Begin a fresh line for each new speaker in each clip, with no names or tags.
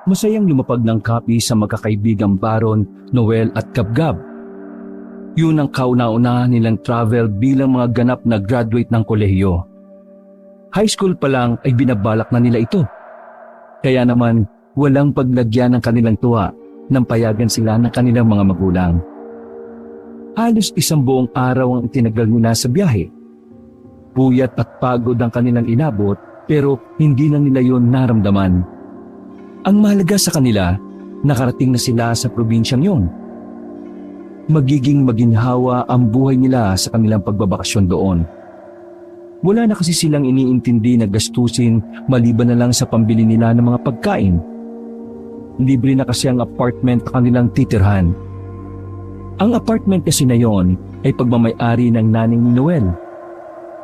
Masayang lumapag ng Kapi sa magkakaibigang Baron, Noel at Gabgab. Yun ang kauna-unahan nilang travel bilang mga ganap na graduate ng kolehiyo. High school pa lang ay binabalak na nila ito. Kaya naman walang paglagyan ng kanilang tuwa nang payagan sila ng kanilang mga magulang. Halos isang buong araw ang itinagal nila sa biyahe. Puyat at pagod ang kanilang inabot pero hindi na nila yun naramdaman. Ang mahalaga sa kanila, nakarating na sila sa probinsyang yun. Magiging maginhawa ang buhay nila sa kanilang pagbabakasyon doon. Wala na kasi silang iniintindi na gastusin maliban na lang sa pambili nila ng mga pagkain. Libre na kasi ang apartment na kanilang titirhan. Ang apartment kasi na yon ay pagmamay-ari ng naning ni Noel.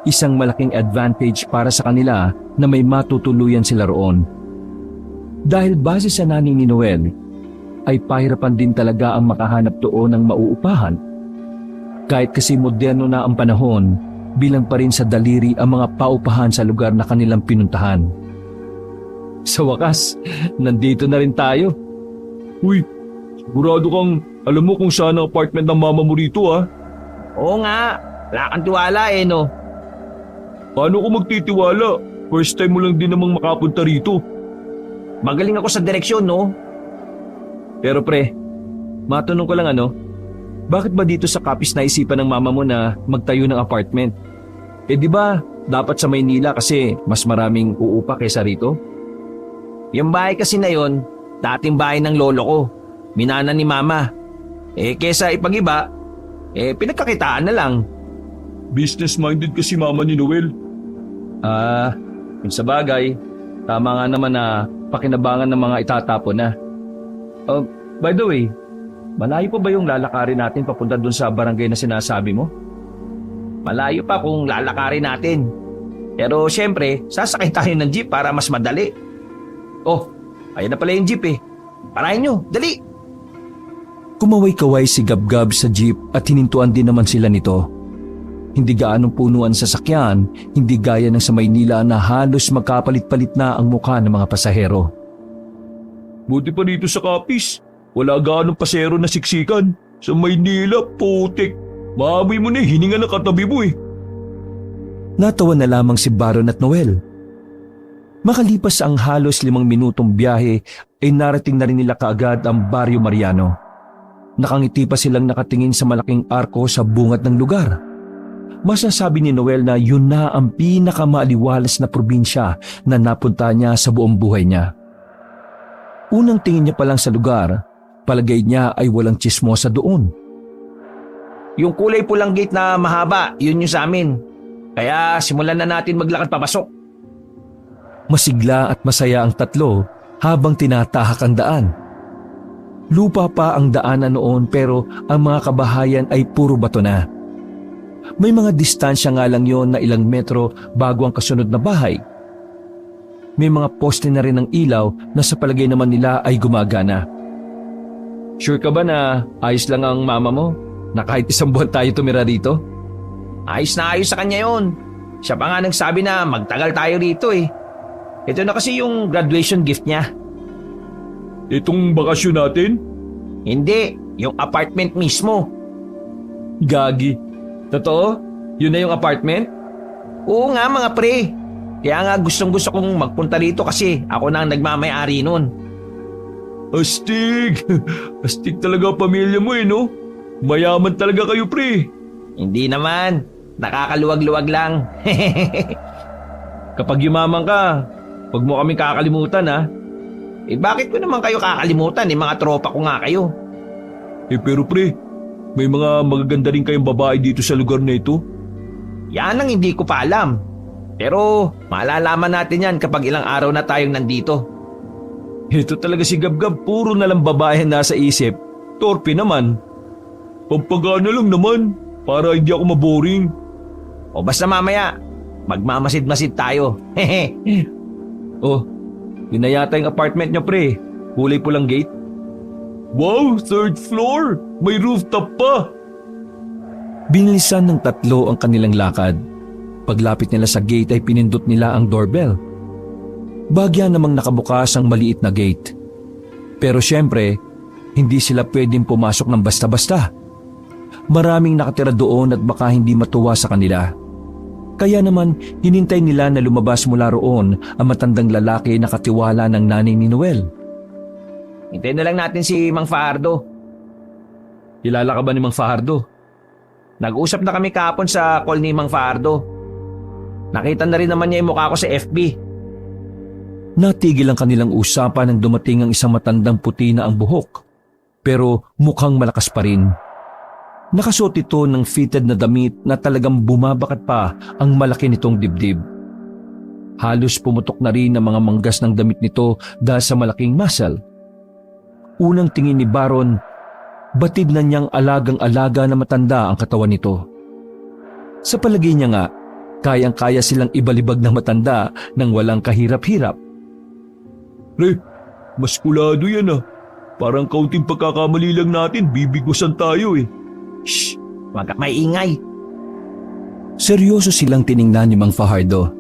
Isang malaking advantage para sa kanila na may matutuluyan sila roon. Dahil base sa naning ni Noel, ay pahirapan din talaga ang makahanap doon ng mauupahan. Kahit kasi moderno na ang panahon, bilang pa rin sa daliri ang mga paupahan sa lugar na kanilang pinuntahan. Sa wakas, nandito na rin tayo.
Uy, sigurado kang alam mo kung saan ang apartment ng mama mo rito ah.
Oo nga, wala kang tiwala no.
Paano ko magtitiwala? First time mo lang din namang makapunta rito.
Magaling ako sa direksyon no.
Pero pre, matanong ko lang bakit ba dito sa Capiz naisipan ng mama mo na magtayo ng apartment? Di ba dapat sa Maynila kasi mas maraming uupa kaysa rito?
Yung bahay kasi na yon, dating bahay ng lolo ko. Minana ni mama. Kesa ipag-iba, pinagkakitaan na lang.
Business-minded kasi mama ni Noel.
Kung sa bagay, tama nga naman na pakinabangan ng mga itatapon na. By the way, malayo pa ba yung lalakarin natin papunta dun sa barangay na sinasabi mo?
Malayo pa kung lalakarin natin. Pero syempre, sasakay tayo ng jeep para mas madali. Oh, ayun na pala yung jeep Parahin nyo, dali!
Kumaway-kaway si Gabgab sa jeep at hinintuan din naman sila nito. Hindi gaanong punuan sa sakyan, hindi gaya ng sa Maynila na halos magkapalit-palit na ang mukha ng mga pasahero.
Buti pa dito sa Capiz, wala gaanong pasero na siksikan. Sa Maynila, putik. Maamoy mo na hininga ng katabi mo
Natawa na lamang si Baron at Noel. Makalipas ang halos 5 minutong biyahe ay narating na rin nila kaagad ang Barrio Mariano. Nakangiti pa silang nakatingin sa malaking arko sa bungad ng lugar. Masasabi ni Noel na yun na ang pinakamaaliwalas na probinsya na napunta niya sa buong buhay niya. Unang tingin niya pa lang sa lugar, palagay niya ay walang tsismosa doon.
Yung kulay pulang gate na mahaba, yun yung sa amin. Kaya simulan na natin maglakad papasok.
Masigla at masaya ang tatlo habang tinatahak ang daan. Lupa pa ang daanan noon pero ang mga kabahayan ay puro bato na. May mga distansya nga lang yon na ilang metro bago ang kasunod na bahay. May mga poste na rin ng ilaw na sa palagay naman nila ay gumagana. Sure ka ba na ayos lang ang mama mo? Na kahit 1 buwan tayo tumira rito?
Ayos na ayos sa kanya yon. Siya pa nga nagsabi na magtagal tayo rito Ito na kasi yung graduation gift niya.
Itong bakasyon natin?
Hindi, yung apartment mismo.
Gagi. Totoo? Yun na yung apartment?
Oo nga mga pre. Kaya nga gustong-gusto kong magpunta rito kasi ako na ang nagmamay-ari nun.
Astig! Astig talaga pamilya mo no? Mayaman talaga kayo pre.
Hindi naman. Nakakaluwag-luwag lang.
Kapag yumaman ka, huwag mo kaming kakalimutan
Bakit ko naman kayo kakalimutan mga tropa ko nga kayo.
Pero pre, may mga magaganda rin kayong babae dito sa lugar na ito.
Yan ang hindi ko pa alam. Pero malalaman natin yan kapag ilang araw na tayong nandito.
Ito talaga si Gabgab, puro na lang babae nasa isip. Torpe naman.
Pampagana lang naman, para hindi ako maboring.
O basta mamaya, magmamasid-masid tayo.
Oh, yun na yata yung apartment niya pre. Kulay pulang gate.
Wow, 3rd floor! May rooftop pa!
Binilisan ng tatlo ang kanilang lakad. Paglapit nila sa gate ay pinindot nila ang doorbell. Bagya namang nakabukas ang maliit na gate. Pero syempre, hindi sila pwedeng pumasok ng basta-basta. Maraming nakatira doon at baka hindi matuwa sa kanila. Kaya naman, hinintay nila na lumabas mula roon ang matandang lalaki na katiwala ng nanay ni Noel.
Hintayin na lang natin si Mang Fajardo.
Kilala ka ba ni Mang Fajardo?
Nag-usap na kami kahapon sa call ni Mang Fajardo. Nakita na rin naman niya yung mukha ko sa FB.
Natigil ang kanilang usapan nang dumating ang isang matandang puti na ang buhok. Pero mukhang malakas pa rin. Nakasuot ito ng fitted na damit na talagang bumabakat pa ang malaki nitong dibdib. Halos pumutok na rin ang mga manggas ng damit nito dahil sa malaking muscle. Unang tingin ni Baron, batid na niyang alagang-alaga na matanda ang katawan nito. Sa palagay niya nga, kayang-kaya silang ibalibag ng matanda nang walang kahirap-hirap.
Pre, maskulado yan ah. Parang kaunting pagkakamali lang natin, bibigwasan tayo eh.
Shh! Huwag ka maingay.
Seryoso silang tiningnan ni Mang Fajardo.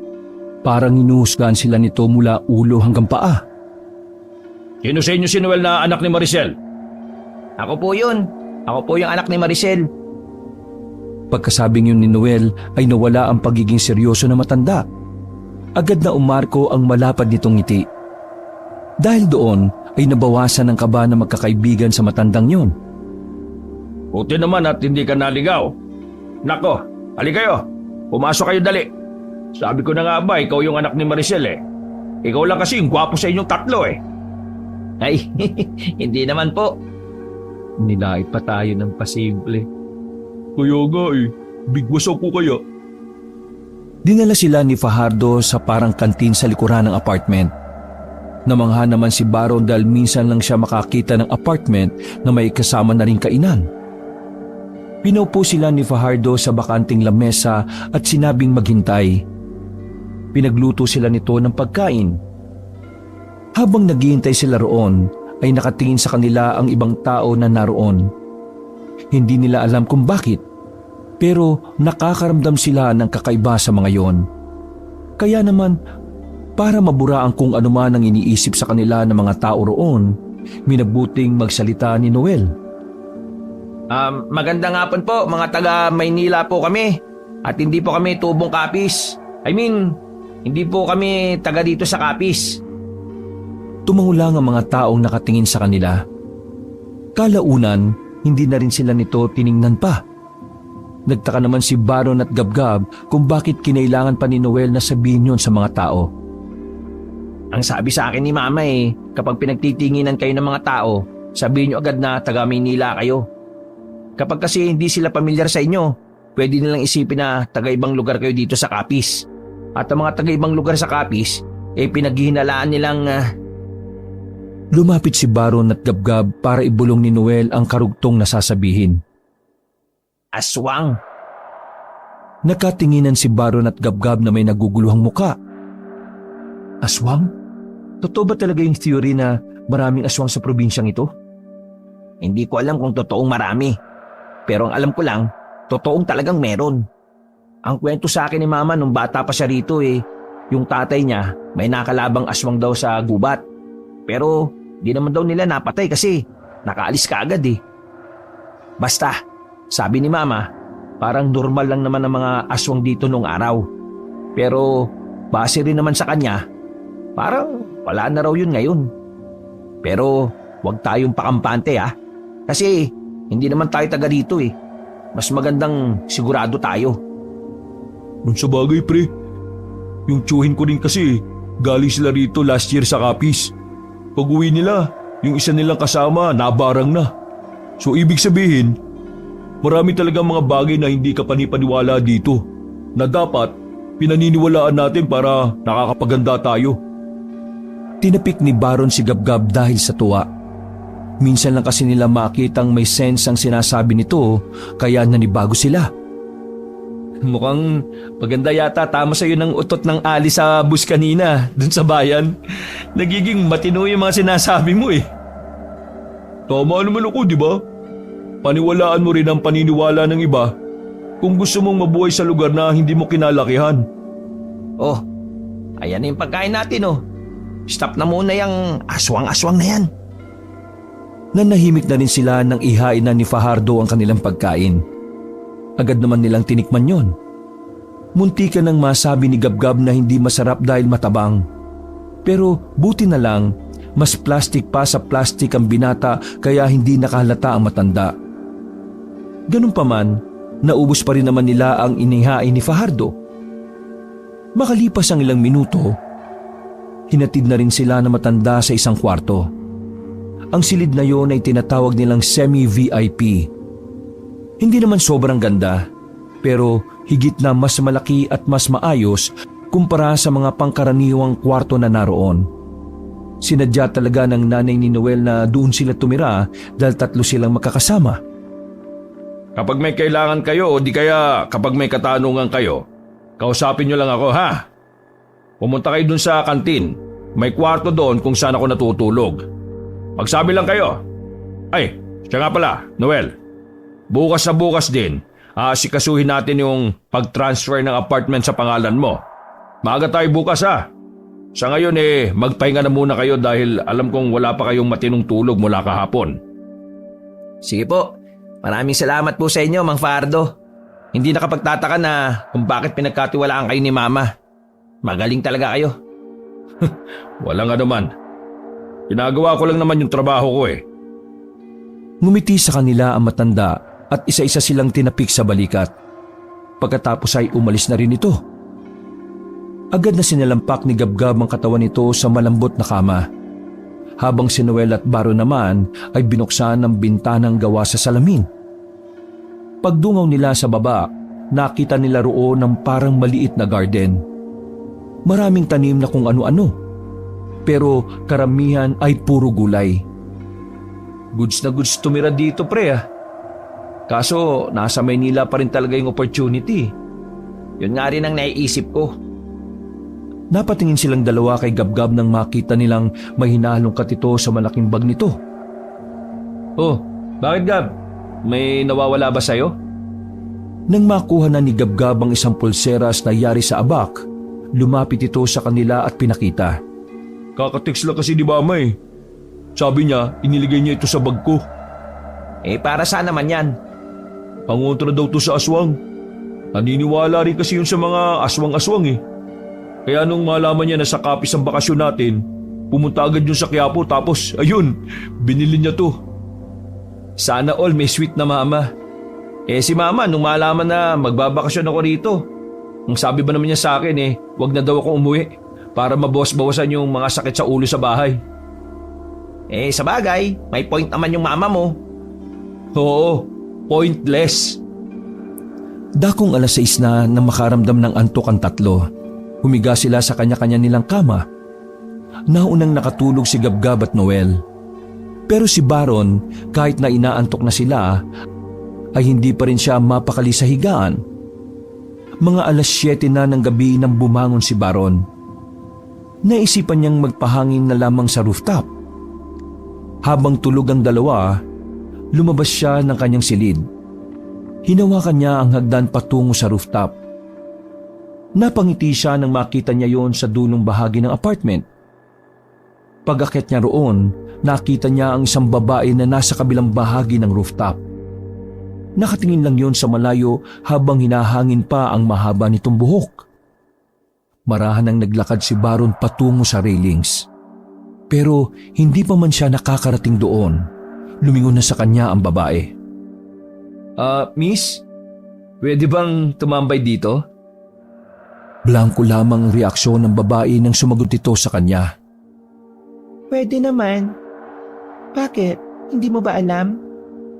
Parang inuhusgahan sila nito mula ulo hanggang paa.
Sino sa inyo si Noel na anak ni Maricel? Ako po yun. Ako po yung anak ni Maricel.
Pagkasabing yun ni Noel ay nawala ang pagiging seryoso na matanda. Agad na umarko ang malapad nitong ngiti. Dahil doon ay nabawasan ang kaba na magkakaibigan sa matandang yun.
Buti naman at hindi ka naligaw. Nako, hali kayo. Pumasok kayo dali. Sabi ko na nga ba, ikaw yung anak ni Maricel eh. Ikaw lang kasi yung gwapo sa inyong tatlo eh. Ay, hindi naman po.
Nilait pa tayo ng pasimple.
Kaya nga eh, bigwasan ko kaya.
Dinala sila ni Fajardo sa parang kantin sa likuran ng apartment. Namangha naman si Baron dahil minsan lang siya makakita ng apartment na may kasama na ring kainan. Pinaupo sila ni Fajardo sa bakanting lamesa at sinabing maghintay. Pinagluto sila nito ng pagkain. Habang naghihintay sila roon, ay nakatingin sa kanila ang ibang tao na naroon. Hindi nila alam kung bakit, pero nakakaramdam sila ng kakaiba sa mga yon. Kaya naman, para mabura ang kung anuman ang iniisip sa kanila ng mga tao roon, minabuting magsalita ni Noel.
Magandang hapon po, mga taga Maynila po kami. At hindi po kami tubong Kapis. Hindi po kami taga dito sa Kapis.
Tumango lang ang mga taong nakatingin sa kanila. Kalaunan, hindi na rin sila nito tiningnan pa. Nagtaka naman si Baron at Gabgab kung bakit kinailangan pa ni Noel na sabihin yun sa mga tao.
Ang sabi sa akin ni Mama kapag pinagtitinginan kayo ng mga tao, sabihin nyo agad na taga Maynila kayo. Kapag kasi hindi sila pamilyar sa inyo, pwede nilang isipin na taga-ibang lugar kayo dito sa Kapis. At ang mga taga-ibang lugar sa Kapis, pinaghihinalaan nilang...
Lumapit si Baron at Gabgab para ibulong ni Noel ang karugtong na sasabihin.
Aswang.
Nakatinginan si Baron at Gabgab na may naguguluhang muka. Aswang? Totoo ba talaga yung theory na maraming aswang sa probinsyang ito?
Hindi ko alam kung totoong marami. Pero ang alam ko lang, totoong talagang meron. Ang kwento sa akin ni Mama nung bata pa siya rito yung tatay niya may nakalabang aswang daw sa gubat. Pero di naman daw nila napatay kasi nakaalis ka agad Basta, sabi ni Mama, parang normal lang naman ang mga aswang dito nung araw. Pero base rin naman sa kanya, parang wala na raw yun ngayon. Pero huwag tayong pakampante kasi hindi naman tayo taga dito Mas magandang sigurado tayo.
Kung sa bagay pre, yung tsuhin ko rin kasi galing sila rito last year sa Kapis. Pag uwi nila, yung isa nilang kasama nabarang na. So ibig sabihin, marami talagang mga bagay na hindi ka panipaniwala dito na dapat pinaniniwalaan natin para nakakapaganda tayo.
Tinapik ni Baron si Gabgab dahil sa tuwa. Minsan lang kasi nila makitang may sense ang sinasabi nito kaya nanibago sila.
Mukhang maganda yata tama sa'yo ng utot ng ali sa bus kanina dun sa bayan. Nagiging matino yung mga sinasabi mo
Tama naman ako, di ba? Paniwalaan mo rin ang paniniwala ng iba kung gusto mong mabuhay sa lugar na hindi mo kinalakihan.
Oh, ayan na yung pagkain natin Stop na muna yung aswang-aswang na yan.
Nanahimik na rin sila nang ihain na ni Fajardo ang kanilang pagkain. Agad naman nilang tinikman yon. Munti ka nang masabi ni Gabgab na hindi masarap dahil matabang. Pero buti na lang, mas plastic pa sa plastic ang binata kaya hindi nakahalata ang matanda. Ganun pa man, naubos pa rin naman nila ang inihain ni Fajardo. Makalipas ang ilang minuto, hinatid na rin sila na matanda sa isang kwarto. Ang silid na yon ay tinatawag nilang semi-VIP. Hindi naman sobrang ganda, pero higit na mas malaki at mas maayos kumpara sa mga pangkaraniwang kwarto na naroon. Sinadya talaga ng nanay ni Noel na doon sila tumira dahil 3 silang magkakasama.
Kapag may kailangan kayo o di kaya kapag may katanungan kayo, kausapin nyo lang ako ha. Pumunta kayo dun sa kantin. May kwarto doon kung saan ako natutulog. Magsabi lang kayo. Ay, siya nga pala, Noel. Bukas na bukas din, asikasuhin natin yung pag-transfer ng apartment sa pangalan mo. Maaga tayo bukas ha. Sa ngayon magpahinga na muna kayo dahil alam kong wala pa kayong matinong tulog mula kahapon.
Sige po, maraming salamat po sa inyo, Mang Fajardo. Hindi nakapagtataka na kung bakit pinagkatiwalaan kayo ni Mama. Magaling talaga kayo.
Walang anuman. Ginagawa ko lang naman yung trabaho ko
Ngumiti sa kanila ang matanda at isa-isa silang tinapik sa balikat. Pagkatapos ay umalis na rin ito. Agad na sinalampak ni Gabgab ang katawan nito sa malambot na kama. Habang si Noel at Baro naman ay binuksan ng bintanang gawa sa salamin. Pagdungaw nila sa baba, nakita nila roon ng parang maliit na garden. Maraming tanim na kung ano-ano. Pero karamihan ay puro gulay. Goods na goods tumira dito pre Kaso nasa Maynila pa rin talaga yung opportunity.
Yun nga rin ang naiisip ko.
Napatingin silang dalawa kay Gabgab nang makita nilang may hinahalongkat ito sa malaking bag nito.
Oh, bakit Gab? May nawawala ba sa'yo?
Nang makuha na ni Gabgab ang isang pulseras na yari sa abak, lumapit ito sa kanila at pinakita.
Kakateks lang kasi di Mama Sabi niya, iniligay niya ito sa bag ko.
Para saan naman yan?
Pangontra daw to sa aswang. Naniniwala rin kasi yun sa mga aswang-aswang Kaya nung malaman niya na sa kapis ang bakasyon natin, pumunta agad yun sa Quiapo tapos ayun, binili niya to.
Sana all may sweet na Mama. Si Mama nung malaman na magbabakasyon ako rito, ang sabi ba naman niya sa akin wag na daw ako umuwi para mabawas-bawasan yung mga sakit sa ulo sa bahay. Sa bagay, may point naman yung Mama mo.
Oo, pointless.
Dakong 6:00 na makaramdam ng antok ang 3. Humiga sila sa kanya-kanya nilang kama. Naunang nakatulog si Gabgab at Noel. Pero si Baron, kahit na inaantok na sila, ay hindi pa rin siya mapakali sa higaan. Mga 7:00 na ng gabi nang bumangon si Baron. Naisipan niyang magpahangin na lamang sa rooftop. Habang tulog ang dalawa, lumabas siya ng kanyang silid. Hinawakan niya ang hagdan patungo sa rooftop. Napangiti siya nang makita niya yon sa dulong bahagi ng apartment. Pag-akyat niya roon, nakita niya ang isang babae na nasa kabilang bahagi ng rooftop. Nakatingin lang yon sa malayo habang hinahangin pa ang mahaba nitong buhok. Marahan ang naglakad si Baron patungo sa railings. Pero hindi pa man siya nakakarating doon. Lumingon na sa kanya ang babae.
Miss? Pwede bang tumambay dito?
Blanko lamang ang reaksyon ng babae nang sumagot ito sa kanya.
Pwede naman. Bakit? Hindi mo ba alam?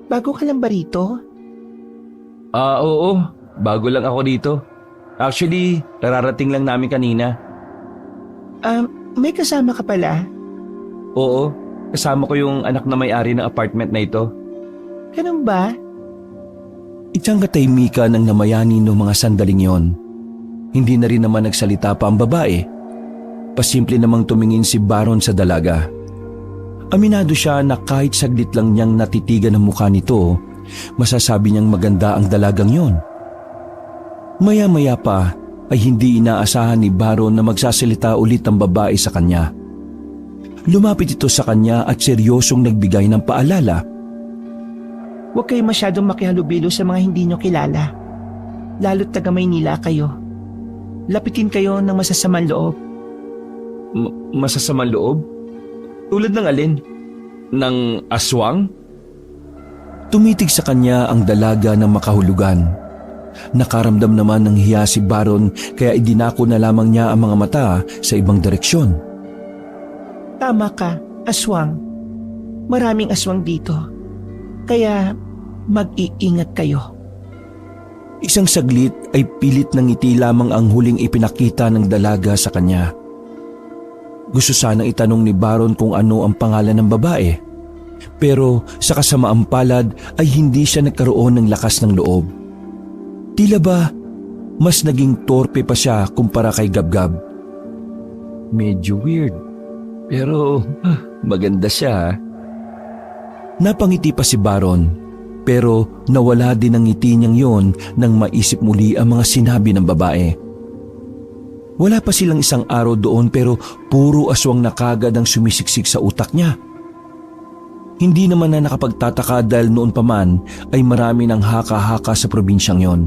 Bago ka lang ba rito?
Oo. Bago lang ako dito. Actually, nararating lang namin kanina.
May kasama ka pala?
Oo, kasama ko yung anak na may-ari ng apartment na ito.
Ganun ba?
Itsang katahimikan ng namayani noong mga sandaling yon. Hindi na rin naman nagsalita pa ang babae. Pasimple namang tumingin si Baron sa dalaga. Aminado siya na kahit saglit lang niyang natitigan ang mukha nito, masasabi niyang maganda ang dalagang yon. Maya-maya pa ay hindi inaasahan ni Baron na magsasalita ulit ang babae sa kanya. lumapit ito sa kanya at seryosong nagbigay ng paalala.
Huwag kayo masyadong makihalubilo sa mga hindi nyo kilala. Lalo't taga Maynila kayo. Lapitin kayo ng masasamang loob.
Masasamang loob? Tulad ng alin? Ng aswang? Tumitig sa kanya ang dalaga ng makahulugan. Nakaramdam naman ng hiya si Baron kaya idinako na lamang niya ang mga mata sa ibang direksyon.
Tama ka, aswang. Maraming aswang dito. Kaya mag-iingat kayo.
Isang saglit ay pilit ng ngiti lamang ang huling ipinakita ng dalaga sa kanya. Gusto sanang itanong ni Baron kung ano ang pangalan ng babae. Pero sa kasamaang palad ay hindi siya nagkaroon ng lakas ng loob. Tila ba mas naging torpe pa siya kumpara kay Gabgab. Medyo weird, pero maganda siya. Napangiti pa si Baron, pero nawala din ang ngiti niyang yon nang maisip muli ang mga sinabi ng babae. Wala pa silang isang araw doon pero puro aswang na kagad ang sumisiksik sa utak niya. Hindi naman na nakapagtataka dahil noon pa man ay marami ng haka-haka sa probinsyang yon.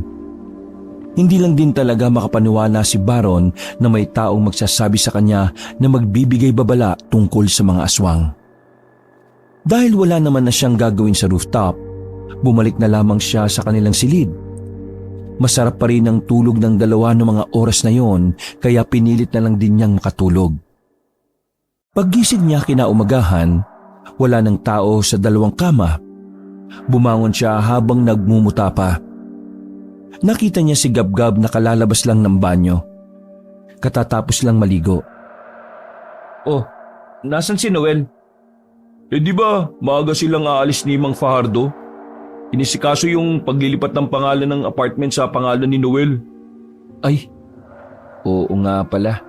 Hindi lang din talaga makapaniwala si Baron na may taong magsasabi sa kanya na magbibigay babala tungkol sa mga aswang. Dahil wala naman na siyang gagawin sa rooftop, bumalik na lamang siya sa kanilang silid. Masarap pa rin ang tulog ng dalawa ng mga oras na yon kaya pinilit na lang din niyang makatulog. Paggising niya kinaumagahan, wala ng tao sa dalawang kama. Bumangon siya habang nagmumuta pa. Nakita niya si Gabgab na kalalabas lang ng banyo. Katatapos lang maligo. Oh, nasan si Noel?
Di ba maaga silang aalis ni Mang Fajardo? Inisikaso yung paglilipat ng pangalan ng apartment sa pangalan ni Noel.
Ay, oo nga pala.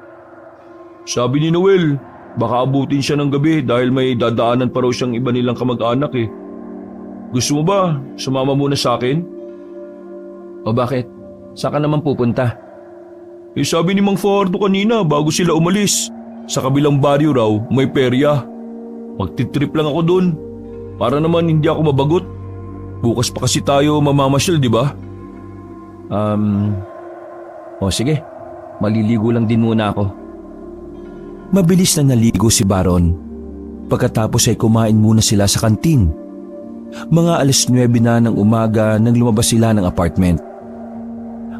Sabi ni Noel, baka abutin siya ng gabi dahil may dadaanan pa raw siyang iba nilang kamag-anak eh. Gusto mo ba sumama muna sa akin?
O bakit? Saan ka naman pupunta?
Sabi ni Mang Fajardo kanina bago sila umalis, sa kabilang baryo raw may perya. Magtitrip lang ako doon para naman hindi ako mabagot. Bukas pa kasi tayo mamamasyal, di ba?
O sige, maliligo lang din muna ako. Mabilis na naligo si Baron. Pagkatapos ay kumain muna sila sa kantin. Mga 9:00 na ng umaga nang lumabas sila ng apartment.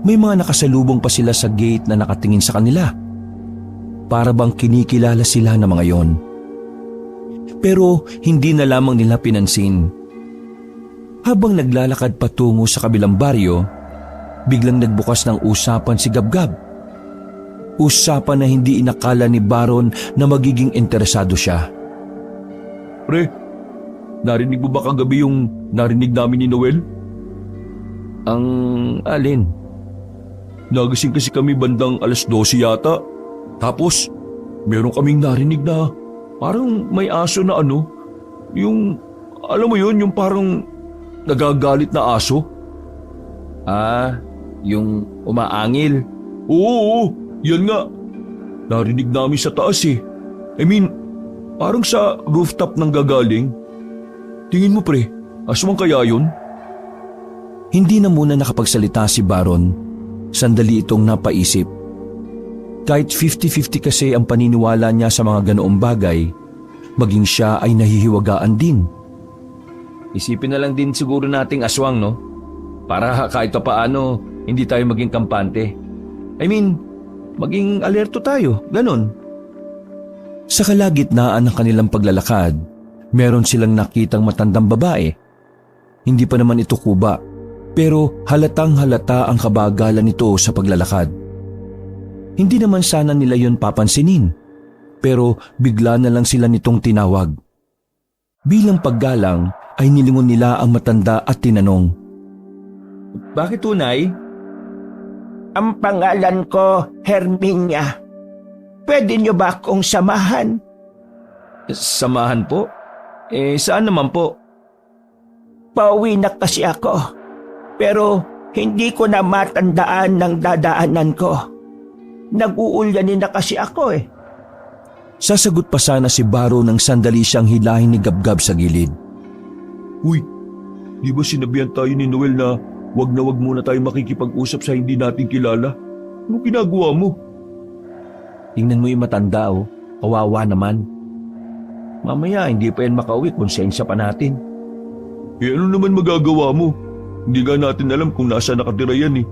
May mga nakasalubong pa sila sa gate na nakatingin sa kanila. Para bang kinikilala sila ng mga yon. Pero hindi na lamang nila pinansin. Habang naglalakad patungo sa kabilang baryo, biglang nagbukas ng usapan si Gabgab. Usapan na hindi inakala ni Baron na magiging interesado siya.
Pre, narinig mo ba kagabi yung narinig namin ni Noel?
Ang alin?
Nagising kasi kami bandang 12:00 yata. Tapos, meron kaming narinig na parang may aso na yung, alam mo yun, yung parang nagagalit na aso.
Yung umaangil.
Oo, yan nga. Narinig namin sa taas eh. I mean, parang sa rooftop nang gagaling. Tingin mo pre, aswang kaya yun?
Hindi na muna nakapagsalita si Baron. Sandali itong napaisip. Kahit 50-50 kasi ang paniniwala niya sa mga ganoong bagay, maging siya ay nahihiwagaan din. Isipin na lang din siguro nating aswang, no? Para kahit pa paano, hindi tayo maging kampante. I mean, maging alerto tayo, ganon. Sa kalagitnaan ng kanilang paglalakad, meron silang nakitang matandang babae. Hindi pa naman ito kuba, pero halatang halata ang kabagalan nito sa paglalakad. Hindi naman sana nila yon papansinin, pero bigla na lang sila nitong tinawag. Bilang paggalang ay nilingon nila ang matanda at tinanong, "Bakit tunay?"
Ang pangalan ko, Herminia. Pwede niyo ba akong samahan?
Samahan po? Saan naman po?
Pauwi na kasi ako. Pero hindi ko na matandaan ng dadaanan ko. Nag-uulyanin na kasi ako eh.
Sasagot pa sana si Baro nang sandali siyang hilahin ni Gabgab sa gilid.
Uy, di ba sinabihan tayo ni Noel na wag muna tayo makikipag-usap sa hindi natin kilala? Ano ginagawa mo?
Tingnan mo yung matanda oh, kawawa naman. Mamaya hindi pa yan makauwi, konsensya pa natin.
Eh ano naman magagawa mo? Hindi nga natin alam kung nasa nakatira yan eh.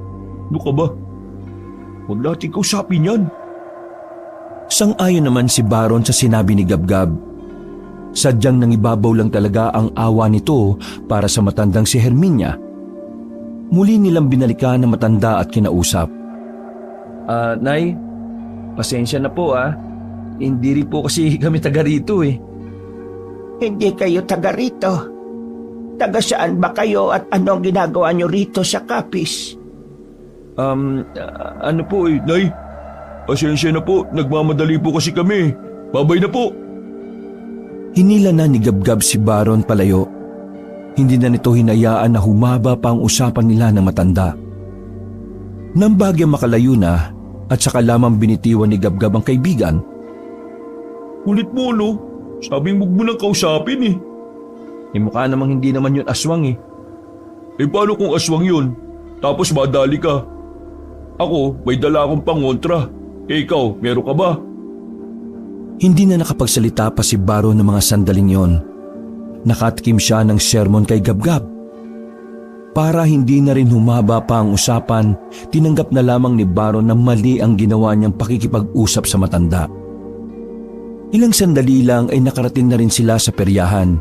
Ano ka ba? Huwag natin kausapin yan.
Sang-ayon naman si Baron sa sinabi ni Gabgab. Sadyang nangibabaw lang talaga ang awa nito para sa matandang si Herminia. Muli nilang binalikan ang matanda at kinausap.
Nay, pasensya na po Hindi rin po kasi kami taga rito eh.
Hindi kayo taga rito. Taga saan ba kayo at ano ang ginagawa nyo rito sa Capiz?
Ano po eh,
Nay, pasensya na po. Nagmamadali po kasi kami. Babay na po.
Hinila na ni Gabgab si Baron palayo. Hindi na nito hinayaan na humaba pa ang usapan nila ng matanda. Nang bagyang makalayo na at saka lamang binitiwan ni Gabgab ang kaibigan.
Kulit mo no? Sabi mo nang kausapin eh.
mukha namang hindi naman yun aswang eh.
Eh paano kung aswang yun? Tapos madali ka. Ako, may dala akong pangontra. Eh ikaw, meron ka ba?
Hindi na nakapagsalita pa si Baron ng mga sandaling yon. Nakatikim siya ng sermon kay Gabgab. Para hindi na rin humaba pa ang usapan, tinanggap na lamang ni Baron na mali ang ginawa niyang pakikipag-usap sa matanda. Ilang sandali lang ay nakarating na rin sila sa peryahan.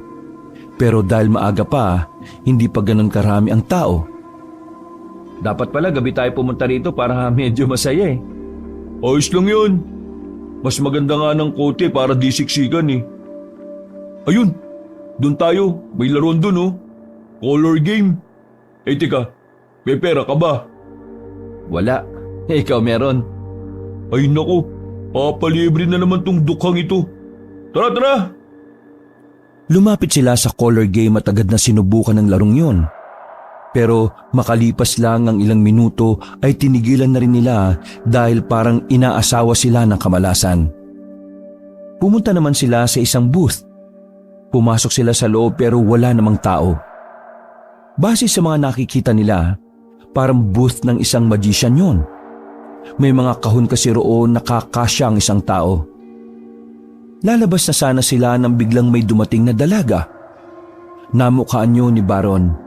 Pero dahil maaga pa, hindi pa ganun karami ang tao.
Dapat pala gabi tayo pumunta rito para medyo masaya eh.
Ayos lang yun. Mas maganda nga ng kote para di siksikan eh. Ayun, doon tayo. May laruan doon oh. Color game. Eh tika, may pera ka ba?
Wala. Ikaw meron.
Ay naku, papalibre na naman tong dukhang ito. Tara, tara!
Lumapit sila sa color game at agad na sinubukan ng larong yon. Pero makalipas lang ang ilang minuto ay tinigilan na rin nila dahil parang inaasawa sila ng kamalasan. Pumunta naman sila sa isang booth. Pumasok sila sa loob pero wala namang tao. Base sa mga nakikita nila, parang booth ng isang magician yon. May mga kahon kasi roon nakakasya ang isang tao. Lalabas na sana sila nang biglang may dumating na dalaga. Namukhaan yun ni Baron.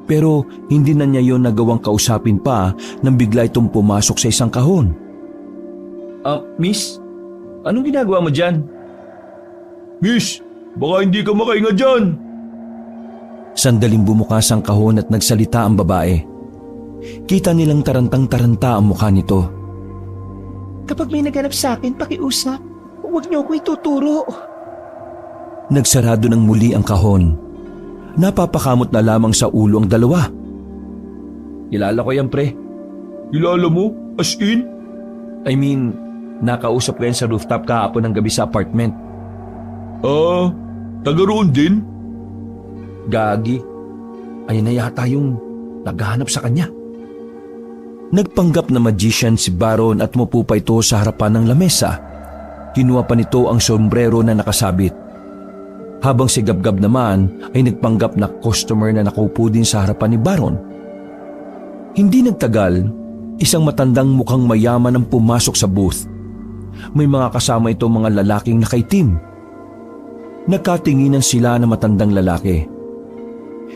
Pero hindi na niya yon nagawang kausapin pa nang bigla itong pumasok sa isang kahon.
Miss, anong ginagawa mo dyan?
Miss, baka hindi ka makahinga dyan.
Sandaling bumukas ang kahon at nagsalita ang babae. Kita nilang tarantang-taranta ang mukha nito.
Kapag may naghanap sa akin, pakiusap. Huwag niyo ako ituturo.
Nagsarado ng muli ang kahon. Napapakamot na lamang sa ulo ang dalawa.
Kilala ko yan pre.
Kilala mo? As in?
I mean, nakausap ko yan sa rooftop kahapon ng gabi sa apartment.
Taga roon din?
Gagi. Ayun na yata yung naghahanap sa kanya.
Nagpanggap na magician si Baron at umupo pa ito sa harapan ng lamesa. Kinuha pa nito ang sombrero na nakasabit. Habang si Gabgab naman ay nagpanggap na customer na nakaupo din sa harapan ni Baron. Hindi nagtagal, isang matandang mukhang mayaman ang pumasok sa booth. May mga kasama ito mga lalaking nakaitim. Nagkatinginan sila ng matandang lalaki.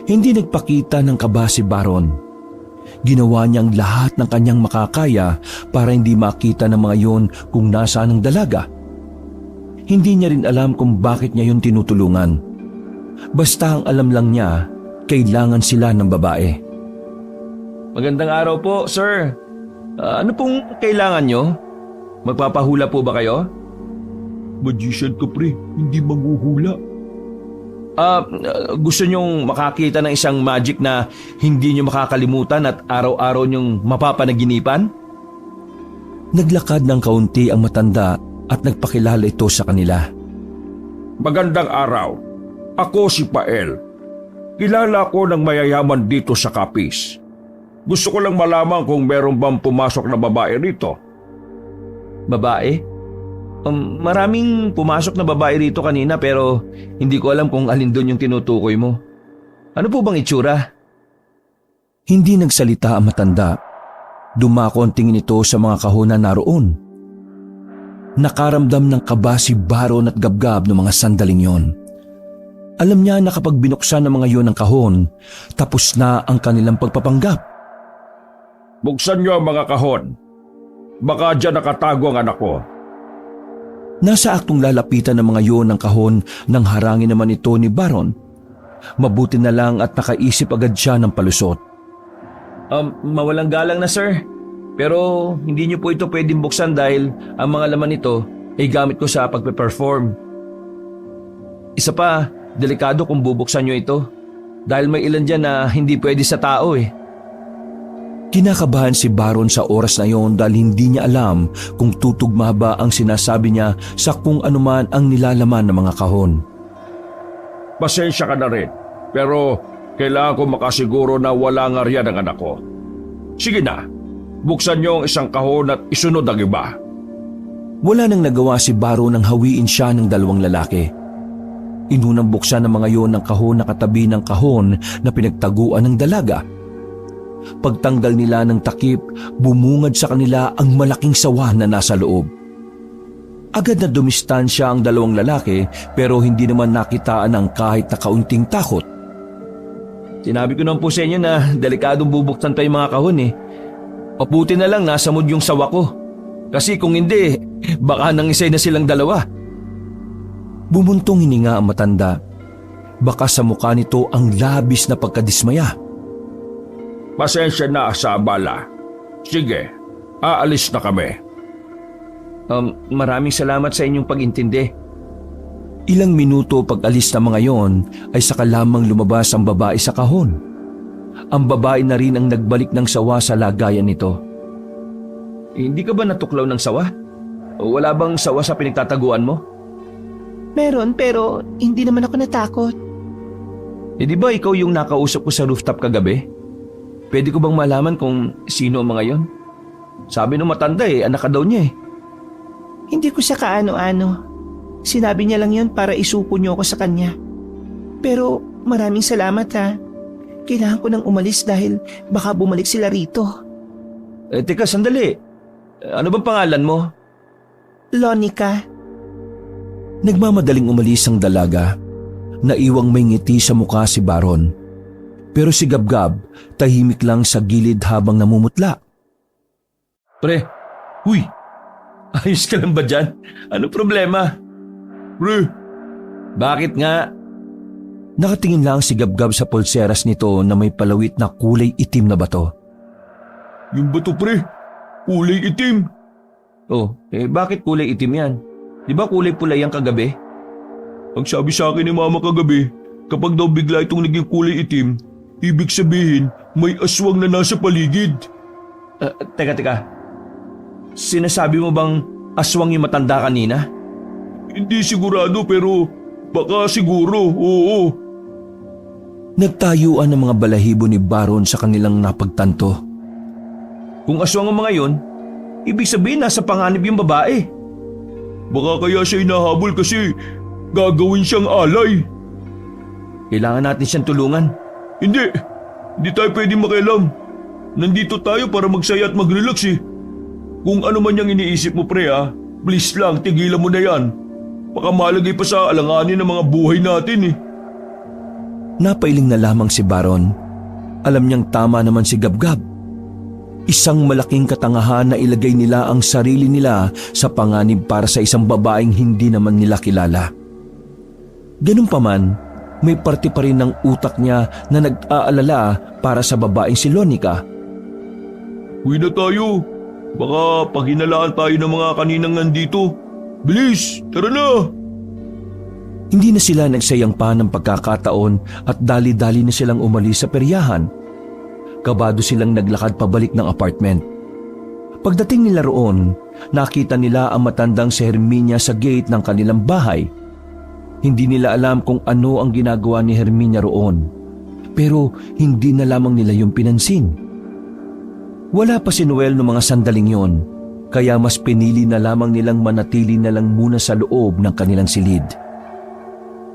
Hindi nagpakita ng kaba si Baron. Ginawa niyang lahat ng kanyang makakaya para hindi makita ng mga yon kung nasaan ang dalaga. Hindi niya rin alam kung bakit niya yun tinutulungan. Basta ang alam lang niya, kailangan sila ng babae.
Magandang araw po, sir. Ano pong kailangan nyo? Magpapahula po ba kayo?
Magician ka pre, hindi manghuhula.
Gusto nyong makakita ng isang magic na hindi nyo makakalimutan at araw-araw nyong mapapanaginipan?
Naglakad ng kaunti ang matanda at nagpakilala ito sa kanila.
Magandang araw. Ako si Pael. Kilala ko ng mayayaman dito sa Capiz. Gusto ko lang malaman kung meron bang pumasok na babae rito.
Babae? Maraming pumasok na babae rito kanina pero hindi ko alam kung alin doon yung tinutukoy mo. Ano po bang itsura?
Hindi nagsalita ang matanda. Dumako ang tingin nito sa mga kahon na naroon. Nakaramdam ng kaba si Baron at Gabgab ng mga sandaling yon. Alam niya na kapag binuksan ng mga yon ang kahon, tapos na ang kanilang pagpapanggap.
Buksan niyo ang mga kahon. Baka dyan nakatago ang anak ko.
Nasa aktong lalapitan ng mga yon ang kahon nang harangin naman ito ni Baron. Mabuti na lang at nakaisip agad siya ng palusot.
Mawalang galang na sir. Pero hindi niyo po ito pwedeng buksan dahil ang mga laman nito ay gamit ko sa pagpe-perform. Isa pa, delikado kung bubuksan niyo ito. Dahil may ilan dyan na hindi pwede sa tao eh.
Kinakabahan si Baron sa oras na yon dahil hindi niya alam kung tutugma ba ang sinasabi niya sa kung anuman ang nilalaman ng mga kahon.
Pasensya ka na rin. Pero kailangan ko makasiguro na wala nga riyan ang anak ko. Sige na, buksan niyo ang isang kahon at isunod ang iba.
Wala nang nagawa si Baron nang hawiin siya ng dalawang lalaki. Inunang buksan ng mga yon ng kahon na katabi ng kahon na pinagtaguan ng dalaga. Pagtanggal nila ng takip, bumungad sa kanila ang malaking sawa na nasa loob. Agad na dumistansya ang dalawang lalaki pero hindi naman nakitaan ng kahit na kaunting takot.
Sinabi ko naman po sa inyo na delikadong bubuksan pa yung mga kahon eh. Mabuti na lang nasa mood yung sawa ko. Kasi kung hindi, baka nangisay na silang dalawa.
Bumuntong hininga ang matanda. Baka sa mukha nito ang labis na pagkadismaya.
Pasensya na sa abala. Sige, aalis na kami.
Maraming salamat sa inyong pag-intindi.
Ilang minuto pag-alis ng mga yon ay saka lamang lumabas ang babae sa kahon. Ang babae na rin ang nagbalik ng sawa sa lagayan nito.
Hindi ka ba natuklaw ng sawa? O wala bang sawa sa pinagtataguan mo?
Meron pero hindi naman ako natakot.
Di ba ikaw yung nakausap ko sa rooftop kagabi? Pwede ko bang malaman kung sino ang mga yon? Sabi nung matanda anak ka daw niya eh.
Hindi ko siya kaano-ano. Sinabi niya lang yun para isuko niyo ako sa kanya. Pero maraming salamat ha. Kailangan ko nang umalis dahil baka bumalik sila rito.
Teka, sandali. Ano bang pangalan mo?
Lonica.
Nagmamadaling umalis ang dalaga. Naiwang may ngiti sa mukha si Baron. Pero si Gabgab, tahimik lang sa gilid habang namumutla.
Pre, huy, ayos ka lang ba dyan? Ano problema?
Pre,
Bakit nga?
Nakatingin lang si Gabgab sa pulseras nito na may palawit na kulay itim na bato.
yung bato pre, kulay itim.
Bakit kulay itim yan? Di ba kulay pula yan kagabi?
Ang sabi sa akin ni mama kagabi, kapag daw bigla itong naging kulay itim, ibig sabihin may aswang na nasa paligid.
Teka. Sinasabi mo bang aswang yung matanda kanina?
Hindi sigurado pero baka siguro, oo.
Nagtayuan ang mga balahibo ni Baron sa kanilang napagtanto.
Kung aswang ang mga yon, ibig sabihin nasa panganib yung babae.
Baka kaya siya hinahabol kasi gagawin siyang alay.
Kailangan natin siyang tulungan.
Hindi tayo pwedeng makialam. Nandito tayo para magsaya at mag-relax eh. Kung ano man yung iniisip mo pre please lang tigilan mo na yan. Baka malagay pa sa alanganin ng mga buhay natin eh.
Napailing na lamang si Baron. Alam niyang tama naman si Gabgab. Isang malaking katangahan na ilagay nila ang sarili nila sa panganib para sa isang babaeng hindi naman nila kilala. Ganun pa man, may parte pa rin ng utak niya na nag-aalala para sa babaeng si Lonica.
Uwi na tayo. Baka paghinalaan tayo ng mga kaninang nandito. Bilis, tara na!
Hindi na sila nagsayang pa ng pagkakataon at dali-dali na silang umalis sa peryahan. Kabado silang naglakad pabalik ng apartment. Pagdating nila roon, nakita nila ang matandang si Herminia sa gate ng kanilang bahay. Hindi nila alam kung ano ang ginagawa ni Herminia roon. Pero hindi na lamang nila yung pinansin. Wala pa si Noel noong mga sandaling yon, kaya mas pinili na lamang nilang manatili na lang muna sa loob ng kanilang silid.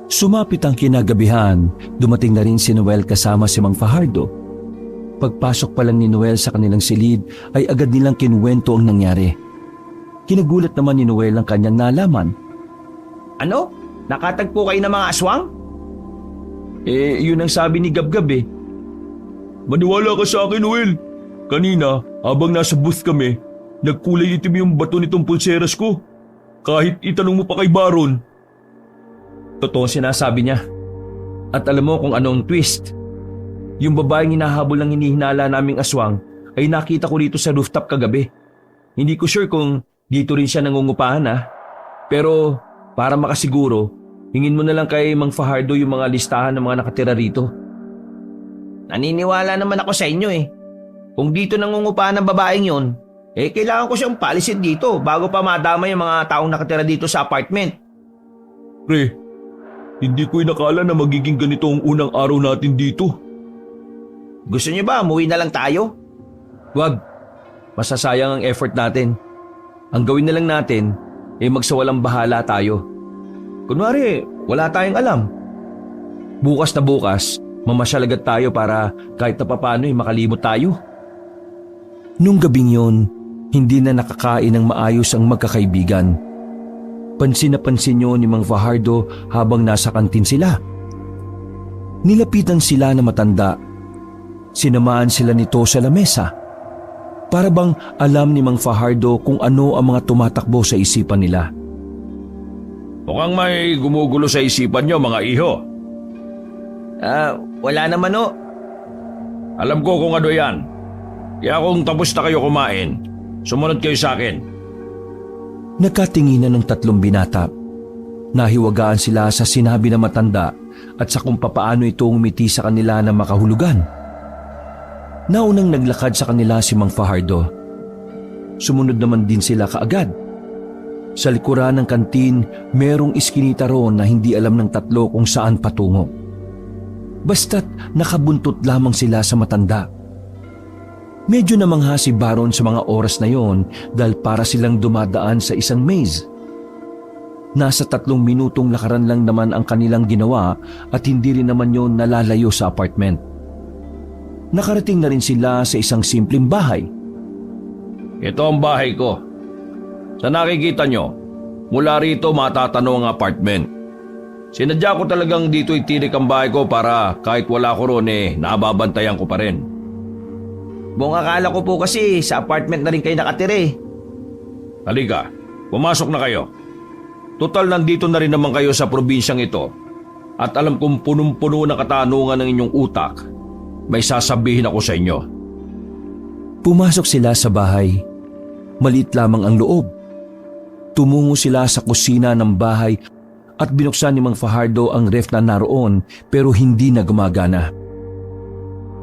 Sumapit ang kinagabihan, dumating na rin si Noel kasama si Mang Fajardo. Pagpasok pa lang ni Noel sa kanilang silid ay agad nilang kinuwento ang nangyari. Kinagulat naman ni Noel ang kanyang nalaman.
Ano? Nakatagpo kayo ng mga aswang?
Yun ang sabi ni Gabgab eh. Maniwala ka sa akin, Noel. Kanina, habang nasa booth kami, nagkulay itim yung bato nitong pulseras ko. Kahit itanong mo pa kay Baron.
Totoo sinasabi niya. At alam mo kung anong twist? Yung babaeng hinahabol ng hinihinala naming aswang ay nakita ko dito sa rooftop kagabi. Hindi ko sure kung dito rin siya nangungupahan Pero para makasiguro, hingin mo na lang kay Mang Fajardo yung mga listahan ng mga nakatira rito. Naniniwala naman ako sa inyo Kung dito nangungupahan ng babaeng yon, kailangan ko siyang palisin dito bago pa madama yung mga taong nakatira dito sa apartment.
Pre, hindi ko inakala na magiging ganito ang unang araw natin dito.
Gusto niyo ba umuwi na lang tayo? Wag. Masasayang ang effort natin. Ang gawin na lang natin magsawalang bahala tayo. Kunwari, wala tayong alam. Bukas na bukas, mamasyal agad tayo para kahit na papaano makalimot tayo.
Nung gabing yon, hindi na nakakain ng maayos ang magkakaibigan. Pansin na pansin yun ni Mang Fajardo habang nasa kantin sila. Nilapitan sila na matanda. Sinamaan sila nito sa lamesa. Para bang alam ni Mang Fajardo kung ano ang mga tumatakbo sa isipan nila.
Mukhang may gumugulo sa isipan niyo, mga iho.
Wala naman
Alam ko kung ano yan. Kaya kung tapos na kayo kumain, sumunod kayo sa akin.
Nagkatinginan ng tatlong binata. Nahiwagaan sila sa sinabi ng matanda at sa kung papaano ito umiti sa kanila na makahulugan. Naunang naglakad sa kanila si Mang Fajardo. Sumunod naman din sila kaagad. Sa likuran ng kantin, merong iskinita roon na hindi alam ng tatlo kung saan patungo. Basta't nakabuntot lamang sila sa matanda. Medyo namangha si Baron sa mga oras na yon dahil para silang dumadaan sa isang maze. Nasa 3 minutong lakaran lang naman ang kanilang ginawa at hindi rin naman yon nalalayo sa apartment. Nakarating na rin sila sa isang simpleng bahay.
Ito ang bahay ko. Sa nakikita nyo, mula rito matatanaw ang apartment. Sinadya ko talagang dito itirik ang bahay ko para kahit wala ko ron nababantayan ko pa rin.
Buong akala ko po kasi sa apartment na rin kayo nakatira
Halika, pumasok na kayo. Total nandito na rin naman kayo sa probinsyang ito at alam kong punong-puno na katanungan ng inyong utak. May sasabihin ako sa inyo.
Pumasok sila sa bahay. Maliit lamang ang loob. Tumungo sila sa kusina ng bahay at binuksan ni Mang Fajardo ang ref na naroon pero hindi na gumagana.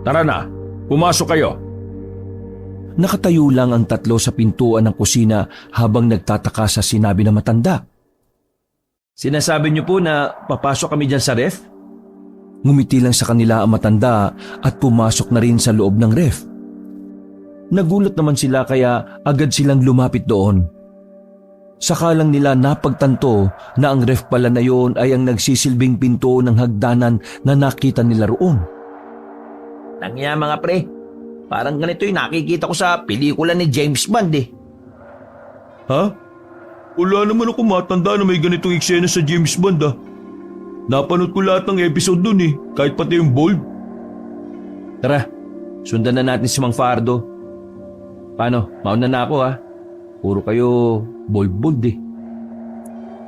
Tara na, pumasok kayo.
Nakatayo lang ang tatlo sa pintuan ng kusina habang nagtataka sa sinabi ng matanda.
Sinasabi niyo po na papasok kami dyan sa ref?
Ngumiti lang sa kanila ang matanda at pumasok na rin sa loob ng ref. Nagulat naman sila kaya agad silang lumapit doon. Saka lang nila napagtanto na ang ref pala na yon ay ang nagsisilbing pinto ng hagdanan na nakita nila roon.
Tangya mga pre, parang ganito yung nakikita ko sa pelikula ni James Bond
Ha? Wala naman ako matanda na may ganitong eksena sa James Bond Napanood ko lahat ng episode dun kahit pati yung bold.
Tara, sundan na natin si Mang Fajardo. Paano, mauna na ako Puro kayo bold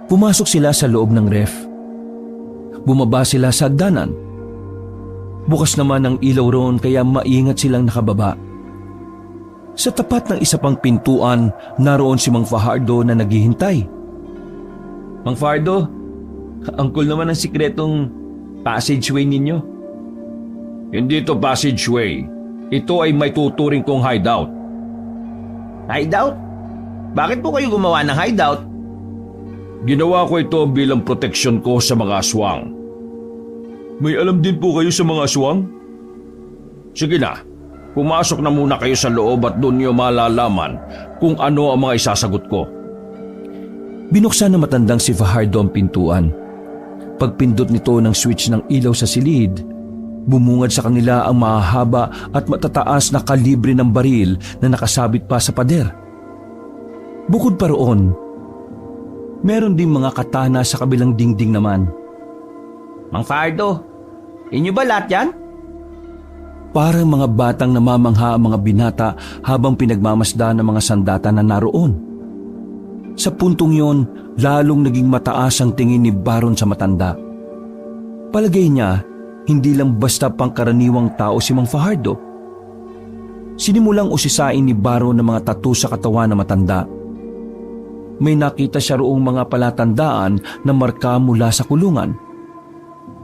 Pumasok sila sa loob ng ref. Bumaba sila sa hagdanan. Bukas naman ang ilaw roon kaya maingat silang nakababa. Sa tapat ng isa pang pintuan, naroon si Mang Fajardo na naghihintay.
Mang Fajardo, ang cool naman ang sikretong passageway ninyo.
Hindi to passageway. Ito ay may tuturing kong hideout.
Hideout? Bakit po kayo gumawa ng hideout?
Ginawa ko ito bilang proteksyon ko sa mga aswang. May alam din po kayo sa mga aswang? Sige na, pumasok na muna kayo sa loob at doon niyo malalaman kung ano ang mga isasagot ko.
Binuksan ng matandang si Fajardo ang pintuan. Pagpindot nito ng switch ng ilaw sa silid, bumungad sa kanila ang mahahaba at matataas na kalibre ng baril na nakasabit pa sa pader. Bukod pa roon, meron din mga katana sa kabilang dingding naman.
Mang Fajardo, inyo ba lahat yan?
Parang mga batang namamangha ang mga binata habang pinagmamasdan ng mga sandata na naroon. Sa puntong yon, lalong naging mataas ang tingin ni Baron sa matanda. Palagay niya, hindi lang basta pangkaraniwang tao si Mang Fajardo. Sinimulang usisain ni Baron ng mga tattoo sa katawan ng matanda. May nakita siya roong mga palatandaan na marka mula sa kulungan.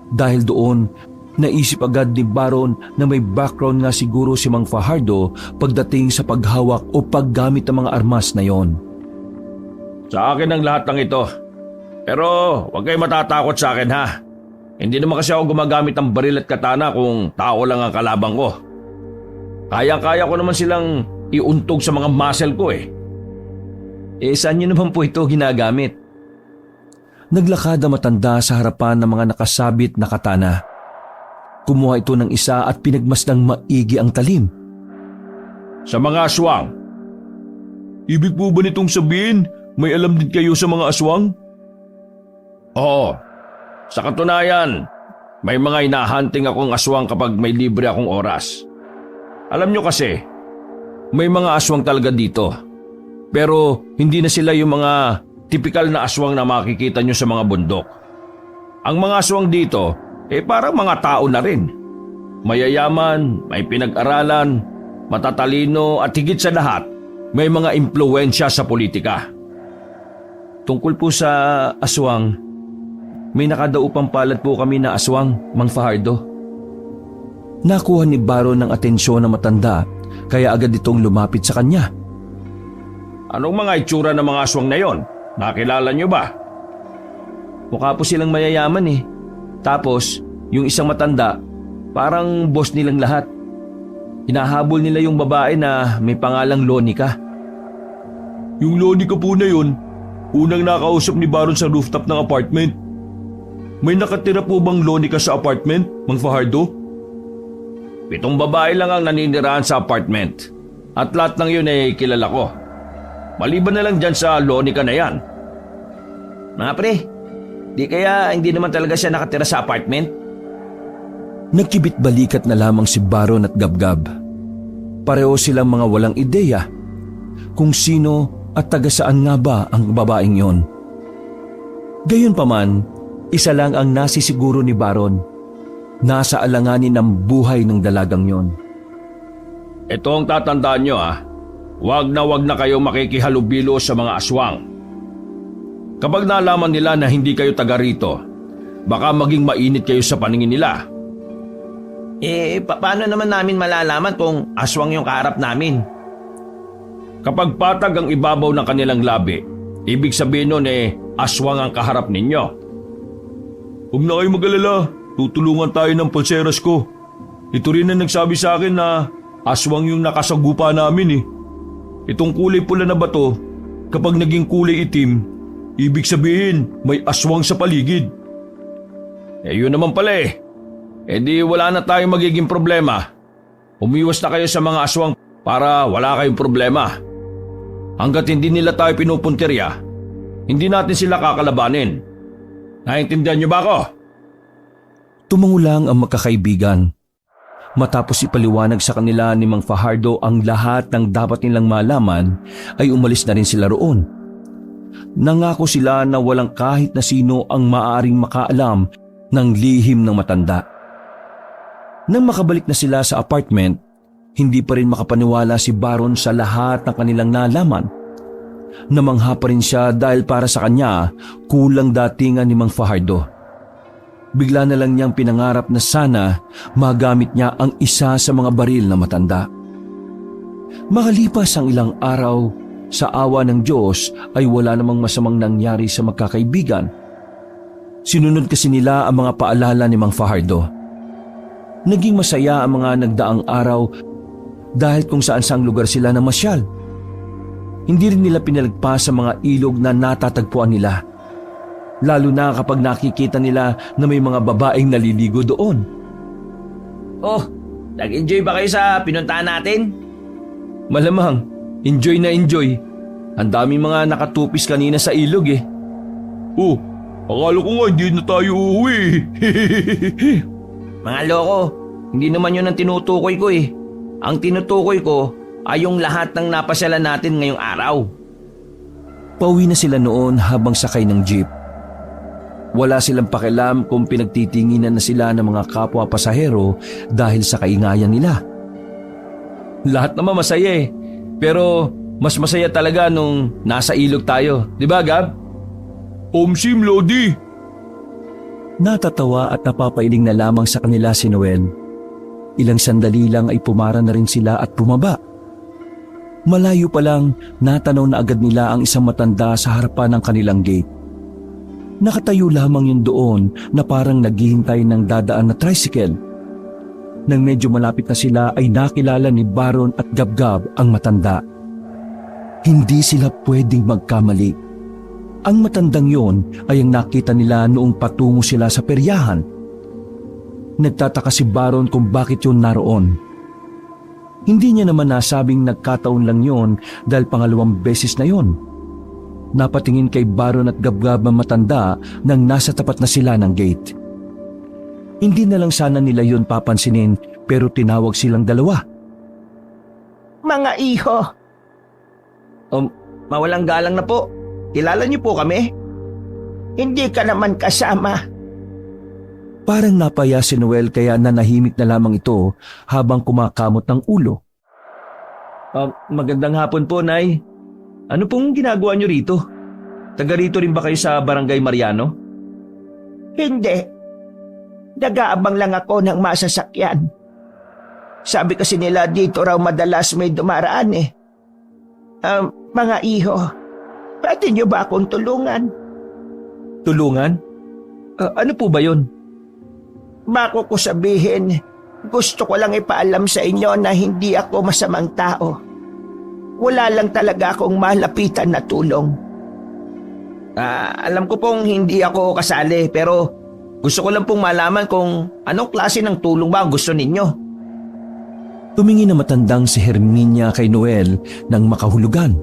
Dahil doon, naisip agad ni Baron na may background nga siguro si Mang Fajardo pagdating sa paghawak o paggamit ng mga armas na yon.
Sa akin ang lahat ng ito. Pero huwag kayo matatakot sa akin ha. Hindi naman kasi ako gumagamit ng baril at katana kung tao lang ang kalabang ko. Kaya-kaya ko naman silang iuntog sa mga muscle ko eh.
Saan niyo naman po ito ginagamit?
Naglakad ang matanda sa harapan ng mga nakasabit na katana. Kumuha ito ng isa at pinagmasdang maigi ang talim.
Sa mga aswang. Ibig po ba nitong sabihin, may alam din kayo sa mga aswang? Oo. Sa katunayan, may mga hinahunting akong aswang kapag may libre akong oras. Alam nyo kasi, may mga aswang talaga dito. Pero hindi na sila yung mga tipikal na aswang na makikita nyo sa mga bundok. Ang mga aswang dito, parang mga tao na rin. Mayayaman, may pinag-aralan, matatalino at higit sa lahat, may mga impluwensya sa politika.
Tungkol po sa aswang, may nakadaupang palad po kami na aswang, Mang Fajardo. Nakuha ni Baron ng atensyon ng matanda, kaya agad itong lumapit sa kanya.
Anong mga itsura ng mga aswang na yon? Nakilala nyo ba?
Mukha po silang mayayaman eh. Tapos, yung isang matanda, parang boss nilang lahat. Hinahabol nila yung babae na may pangalang Lonica.
Yung Lonica po na yon, unang nakausap ni Baron sa rooftop ng apartment. May nakatira po bang Lonica sa apartment, Mang Fajardo? 7 babae lang ang naninirahan sa apartment. At lahat ng yun ay kilala ko. Maliban na lang dyan sa Lonica na yan.
Mga pre, di kaya hindi naman talaga siya nakatira sa apartment?
Nagkibit balikat na lamang si Baron at Gabgab. Pareho silang mga walang ideya kung sino at taga saan nga ba ang babaeng yon. Gayunpaman, isa lang ang nasisiguro ni Baron. Nasa alanganin ng buhay ng dalagang yon.
Ito ang tatandaan nyo ha. Wag na kayo makikihalubilo sa mga aswang. Kapag nalaman nila na hindi kayo taga rito, baka maging mainit kayo sa paningin nila.
Paano naman namin malalaman kung aswang yung kaharap namin?
Kapag patag ang ibabaw ng kanilang labi, ibig sabihin nun aswang ang kaharap ninyo. Huwag na kayo mag-alala, tutulungan tayo ng pulseras ko. Ito rin ang nagsabi sa akin na aswang yung nakasagupa namin eh. Itong kulay pula na bato, kapag naging kulay itim, ibig sabihin may aswang sa paligid. Yun naman pala eh. Di wala na tayong magiging problema. Umiwas na kayo sa mga aswang para wala kayong problema. Hanggat hindi nila tayo pinupuntirya, hindi natin sila kakalabanin. Naintindihan niyo ba ako?
Tumangulang ang magkakaibigan. Matapos ipaliwanag sa kanila ni Mang Fajardo ang lahat ng dapat nilang malaman, ay umalis na rin sila roon. Nangako sila na walang kahit na sino ang maaaring makaalam ng lihim ng matanda. Nang makabalik na sila sa apartment, hindi pa rin makapaniwala si Baron sa lahat ng kanilang nalaman. Namangha pa rin siya dahil para sa kanya, kulang datingan ni Mang Fajardo. Bigla na lang niyang pinangarap na sana magamit niya ang isa sa mga baril na matanda. Makalipas ang ilang araw, sa awa ng Diyos ay wala namang masamang nangyari sa magkakaibigan. Sinunod kasi nila ang mga paalala ni Mang Fajardo. Naging masaya ang mga nagdaang araw dahil kung saan-saang lugar sila namasyal. Hindi rin nila pinalagpas sa mga ilog na natatagpuan nila, lalo na kapag nakikita nila na may mga babaeng naliligo doon.
Oh, nag-enjoy ba kayo sa pinuntahan natin?
Malamang, enjoy na enjoy. Ang daming mga nakatupis kanina sa ilog eh.
Oh, akala ko nga hindi na tayo uuwi.
Mga loko, hindi naman yun ang tinutukoy ko eh. Ang tinutukoy ko ay yung lahat ng napasyalan natin ngayong araw.
Pauwi na sila noon habang sakay ng jeep. Wala silang pakialam kung pinagtitinginan na sila ng mga kapwa pasahero dahil sa kaingayan nila. Lahat naman masaya eh, pero mas masaya talaga nung nasa ilog tayo, di ba Gab?
Omsim, Lodi.
Natatawa at napapailing na lamang sa kanila si Noel. Ilang sandali lang ay pumara na rin sila at bumaba. Malayo pa lang, natanaw na agad nila ang isang matanda sa harapan ng kanilang gate. Nakatayo lamang yun doon na parang naghihintay ng dadaan na tricycle. Nang medyo malapit na sila ay nakilala ni Baron at Gabgab ang matanda. Hindi sila pwedeng magkamali. Ang matandang yon ay ang nakita nila noong patungo sila sa peryahan. Nagtataka si Baron kung bakit yun naroon. Hindi niya naman nasabing nagkataon lang yon dahil pangalawang beses na yon. Napatingin kay Baron at Gabgab ang matanda nang nasa tapat na sila ng gate. Hindi na lang sana nila yon papansinin pero tinawag silang dalawa.
Mga iho,
Mawalang galang na po. Kilala niyo po kami?
hindi ka naman kasama.
Parang napaya si Noel kaya nanahimik na lamang ito habang kumakamot ng ulo.
Magandang hapon po, Nay. Ano pong ginagawa niyo rito? Taga rito rin ba kayo sa Barangay Mariano?
Hindi. Nag-aabang lang ako ng masasakyan. Sabi kasi nila dito raw madalas may dumaraan eh. Mga iho, pwede niyo ba akong tulungan?
Tulungan? Ano po ba yun?
Bako ko sabihin, gusto ko lang ipaalam sa inyo na hindi ako masamang tao. Wala lang talaga akong malapitan na tulong.
Alam ko pong hindi ako kasali pero gusto ko lang pong malaman kung anong klase ng tulong ba ang gusto ninyo.
Tumingin na matandang si Herminia kay Noel nang makahulugan.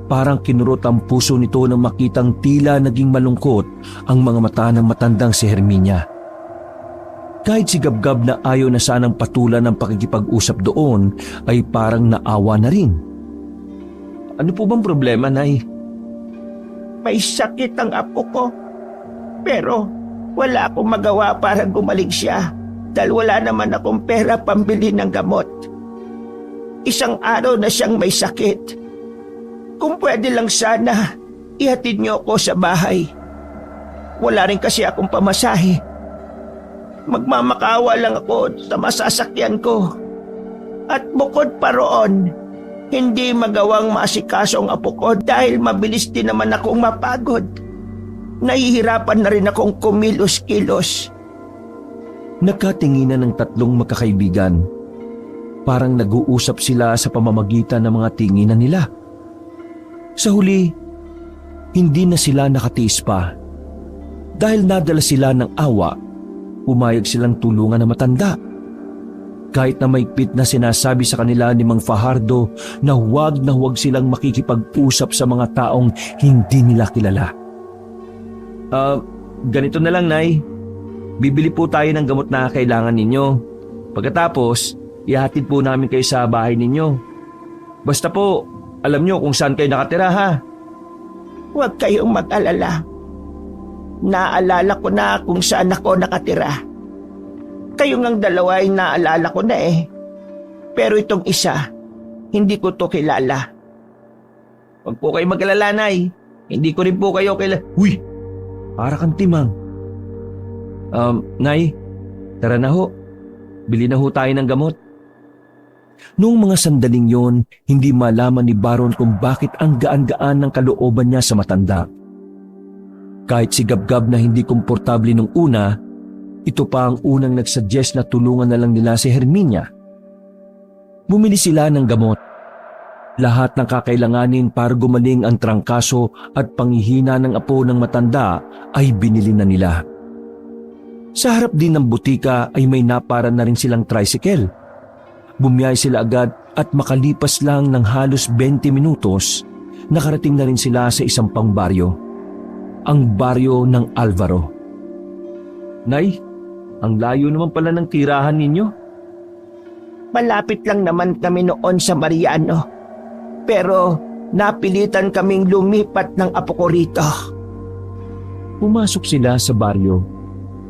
Parang kinurot ang puso nito nang makitang tila naging malungkot ang mga mata ng matandang si Herminia. Kahit si Gabgab na ayaw na sanang patulan ng pakikipag-usap doon ay parang naawa na rin.
Ano po bang problema, Nay?
May sakit ang apo ko. Pero wala akong magawa para gumaling siya dahil wala naman akong pera pambili ng gamot. Isang araw na siyang may sakit. Kung pwede lang sana, ihatid niyo ako sa bahay. Wala rin kasi akong pamasahe. Magmamakawa lang ako sa masasakyan ko. At bukod pa roon, hindi magawang maasikaso ang apo ko dahil mabilis din naman akong mapagod. Nahihirapan na rin akong kumilos-kilos.
Nagkatinginan ng tatlong magkakaibigan. Parang nag-uusap sila sa pamamagitan ng mga tinginan nila. Sa huli, hindi na sila nakatiis pa. Dahil nadala sila ng awa, pumayag silang tulungan na matanda. Kahit na maigpit na sinasabi sa kanila ni Mang Fajardo na huwag silang makikipag-usap sa mga taong hindi nila kilala.
Ganito na lang, Nay. Bibili po tayo ng gamot na kailangan ninyo. Pagkatapos, ihatid po namin kayo sa bahay ninyo. Basta po, alam nyo kung saan kayo nakatira, ha?
Huwag kayong mag-alala. Naalala ko na kung saan ako nakatira. Kayong ang dalawa ay naalala ko na eh. Pero itong isa, hindi ko to kilala.
Huwag po kayo mag-alala, Nay. Hindi ko rin po kayo kilala.
Uy! Para kang timang.
Nay, tara na ho. Bili na ho tayo ng gamot.
Noong mga sandaling yon, hindi malaman ni Baron kung bakit ang gaan-gaan ng kalooban niya sa matanda. Kahit si Gabgab na hindi komportable nung una, ito pa ang unang nagsuggest na tulungan na lang nila si Herminia. Bumili sila ng gamot. Lahat ng kakailanganin para gumaling ang trangkaso at panghihina ng apo ng matanda ay binili na nila. Sa harap din ng butika ay may napara na rin silang tricycle. Bumiyay sila agad at makalipas lang ng halos 20 minutos, nakarating na rin sila sa isang pang baryo. Ang baryo ng Alvaro. Nay, ang layo naman pala ng tirahan ninyo.
Malapit lang naman kami noon sa Mariano. Pero napilitan kaming lumipat ng apo ko rito.
Pumasok sila sa baryo.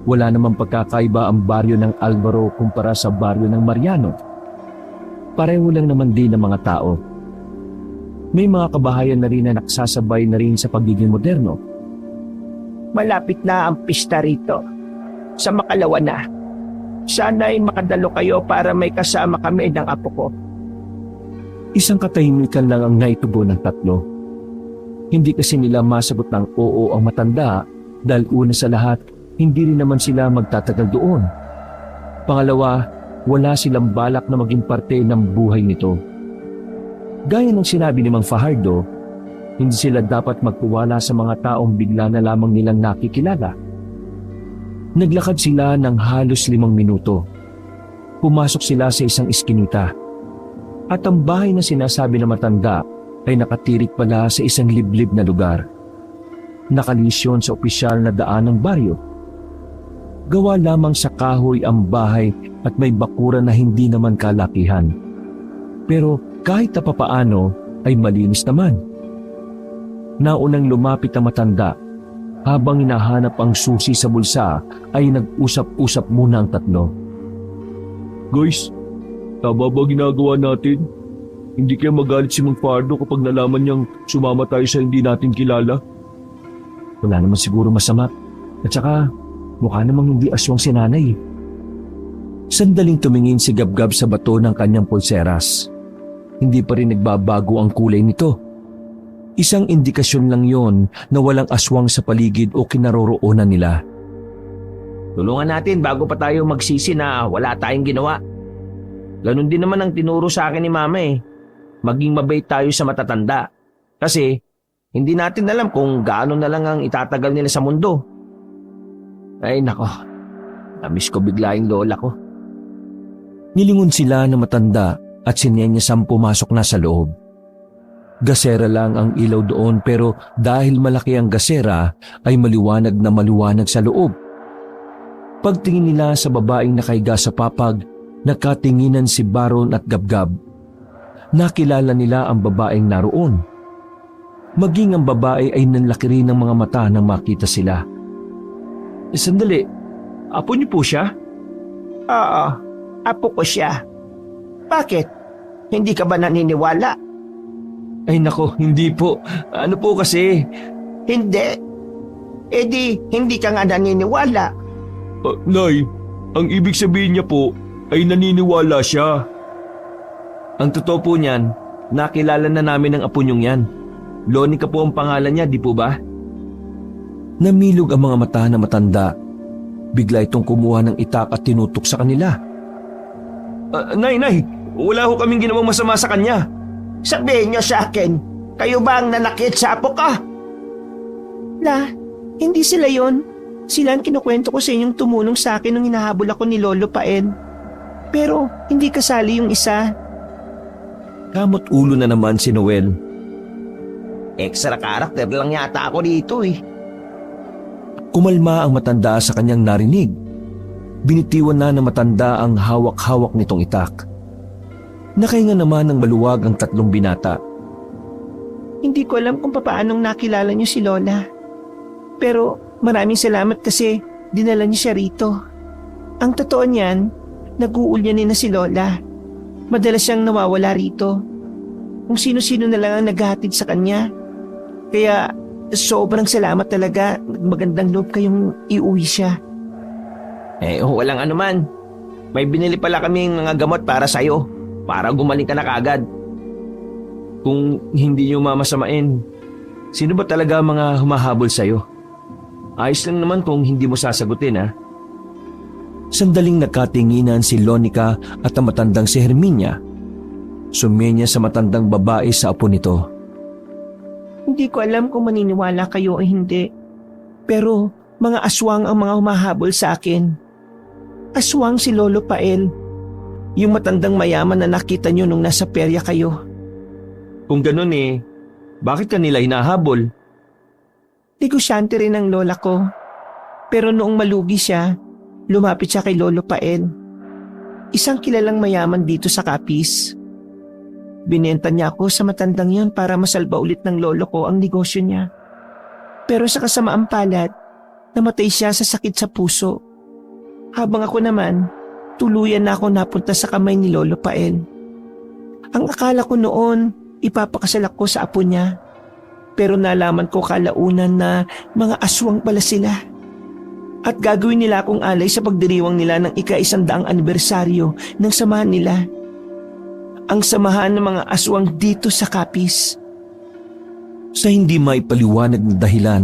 Wala namang pagkakaiba ang baryo ng Alvaro kumpara sa baryo ng Mariano. Pareho lang naman din ang mga tao. May mga kabahayan na rin na nagsasabay na rin sa pagiging moderno.
Malapit na ang pista rito. Sa makalawa na. Sana'y makadalo kayo para may kasama kami ng apo ko.
Isang katahimikan lang ang naitubo ng tatlo. Hindi kasi nila masagot ng oo ang matanda dahil una sa lahat, hindi rin naman sila magtatagal doon. Pangalawa, wala silang balak na maging parte ng buhay nito. Gaya ng sinabi ni Mang Fajardo, hindi sila dapat magtiwala sa mga taong bigla na lamang nilang nakikilala. Naglakad sila ng halos 5 minuto. Pumasok sila sa isang iskinita. At ang bahay na sinasabi ng matanda ay nakatirik pala sa isang liblib na lugar. Nakalisyon sa opisyal na daan ng baryo. Gawa lamang sa kahoy ang bahay at may bakuran na hindi naman kalakihan. Pero kahit na papaano ay malinis naman. Naunang lumapit ang matanda. Habang hinahanap ang susi sa bulsa ay nag-usap-usap muna ang tatlo.
Guys, tama ba ginagawa natin? Hindi kaya magalit si Mang Fajardo kapag nalaman niyang sumama tayo sa hindi natin kilala?
Wala naman siguro masama. At saka, mukha namang hindi aswang si nanay. Sandaling tumingin si Gabgab sa bato ng kanyang pulseras. Hindi pa rin nagbabago ang kulay nito. Isang indikasyon lang yon na walang aswang sa paligid o kinaroroonan nila.
Tulungan natin bago pa tayo magsisi na wala tayong ginawa. Ganon din naman ang tinuro sa akin ni Mama eh. Maging mabait tayo sa matatanda. Kasi hindi natin alam kung gaano na lang ang itatagal nila sa mundo. Ay nako, namiss ko bigla yung lola ko.
Nilingon sila ng matanda at sinenyasang pumasok na sa loob. Gasera lang ang ilaw doon pero dahil malaki ang gasera ay maliwanag na maliwanag sa loob. Pagtingin nila sa babaeng nakahiga sa papag, nakatinginan si Baron at Gabgab. Nakilala nila ang babaeng naroon. Maging ang babae ay nanlaki rin ng mga mata nang makita sila.
Sandali, apo niyo po siya?
Oo, apo ko siya. Bakit? Hindi ka ba naniniwala?
Ay nako, hindi po. Ano po kasi?
Hindi. E di, hindi ka nga naniniwala.
Nay, ang ibig sabihin niya po ay naniniwala siya.
Ang totoo po niyan, nakilala na namin ang apo niyong yan. Lonica po ang pangalan niya, di po ba?
Namilog ang mga mata na matanda. Bigla itong kumuha ng itak at tinutok sa kanila.
Nay, wala ho kaming ginawang masama sa kanya.
Sabihin niyo sa akin, kayo ba ang nanakit sa apo ka? Hindi sila yon. Sila ang kinukwento ko sa inyong tumulong sa akin nung hinahabol ako ni Lolo Paen. Pero hindi kasali yung isa.
Kamot ulo na naman si Noel.
Extra karakter lang yata ako dito eh.
Kumalma ang matanda sa kanyang narinig. Binitiwan na ng matanda ang hawak-hawak nitong itak. Nakahinga naman ng maluwag ang tatlong binata.
Hindi ko alam kung paanong nakilala niyo si Lola. Pero maraming salamat kasi dinala niyo siya rito. Ang totoo niyan, nag-uulyanin na si Lola. Madalas siyang nawawala rito. Kung sino-sino na lang ang naghahatid sa kanya. Kaya sobrang salamat talaga. Magandang loob kayong iuwi siya.
Walang anuman. May binili pala kaming mga gamot para sa'yo. Para gumaling ka na kaagad. Kung hindi niyo mamasamain, sino ba talaga mga humahabol sa'yo? Ayos lang naman kung hindi mo sasagutin ha.
Sandaling nagkatinginan si Lonica at ang matandang si Herminia.
Sumenya sa matandang babae sa apo nito.
Hindi ko alam kung maniniwala kayo o hindi. Pero mga aswang ang mga humahabol sa akin. Aswang si Lolo Pael. Yung matandang mayaman na nakita nyo nung nasa perya kayo.
Kung ganun bakit kanila hinahabol?
Negosyante rin ang lola ko. Pero noong malugi siya, lumapit siya kay Lolo Pael. Isang kilalang mayaman dito sa Capiz. Binenta niya ako sa matandang yon para masalba ulit ng lolo ko ang negosyo niya. Pero sa kasamaang palad, namatay siya sa sakit sa puso. Habang ako naman, tuluyan na ako napunta sa kamay ni Lolo Pael. Ang akala ko noon, ipapakasal ako sa apo niya. Pero nalaman ko kalaunan na mga aswang pala sila. At gagawin nila akong alay sa pagdiriwang nila ng ika-100 anibersaryo ng samahan nila. Ang samahan ng mga aswang dito sa Capiz.
Sa hindi maipaliwanag na dahilan,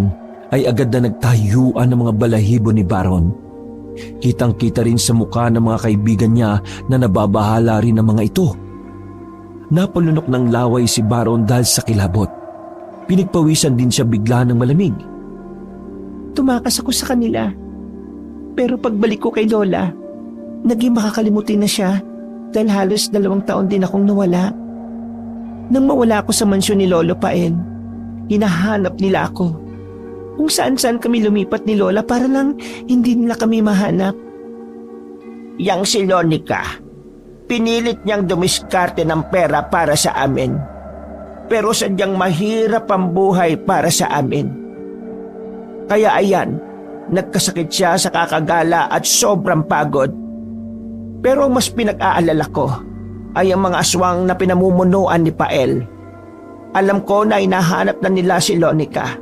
ay agad na nagtayuan ng mga balahibo ni Baron. Kitang-kita rin sa mukha ng mga kaibigan niya na nababahala rin ng mga ito. Napalunok ng laway si Baron dahil sa kilabot. Pinigpawisan din siya bigla ng malamig.
Tumakas ako sa kanila. Pero pagbalik ko kay Lola, naging makakalimutin na siya dahil halos 2 taon din akong nawala. Nang mawala ako sa mansyon ni Lolo Pael, hinahanap nila ako. Kung saan-saan kami lumipat ni Lola para lang hindi nila kami mahanap. Yang si Lonica, pinilit niyang dumiskarte ng pera para sa amin. Pero sadyang mahirap ang buhay para sa amin. Kaya ayan, nagkasakit siya sa kakagala at sobrang pagod. Pero ang mas pinag-aalala ko ay ang mga aswang na pinamumunuan ni Pael. Alam ko na hinahanap na nila si Lonica.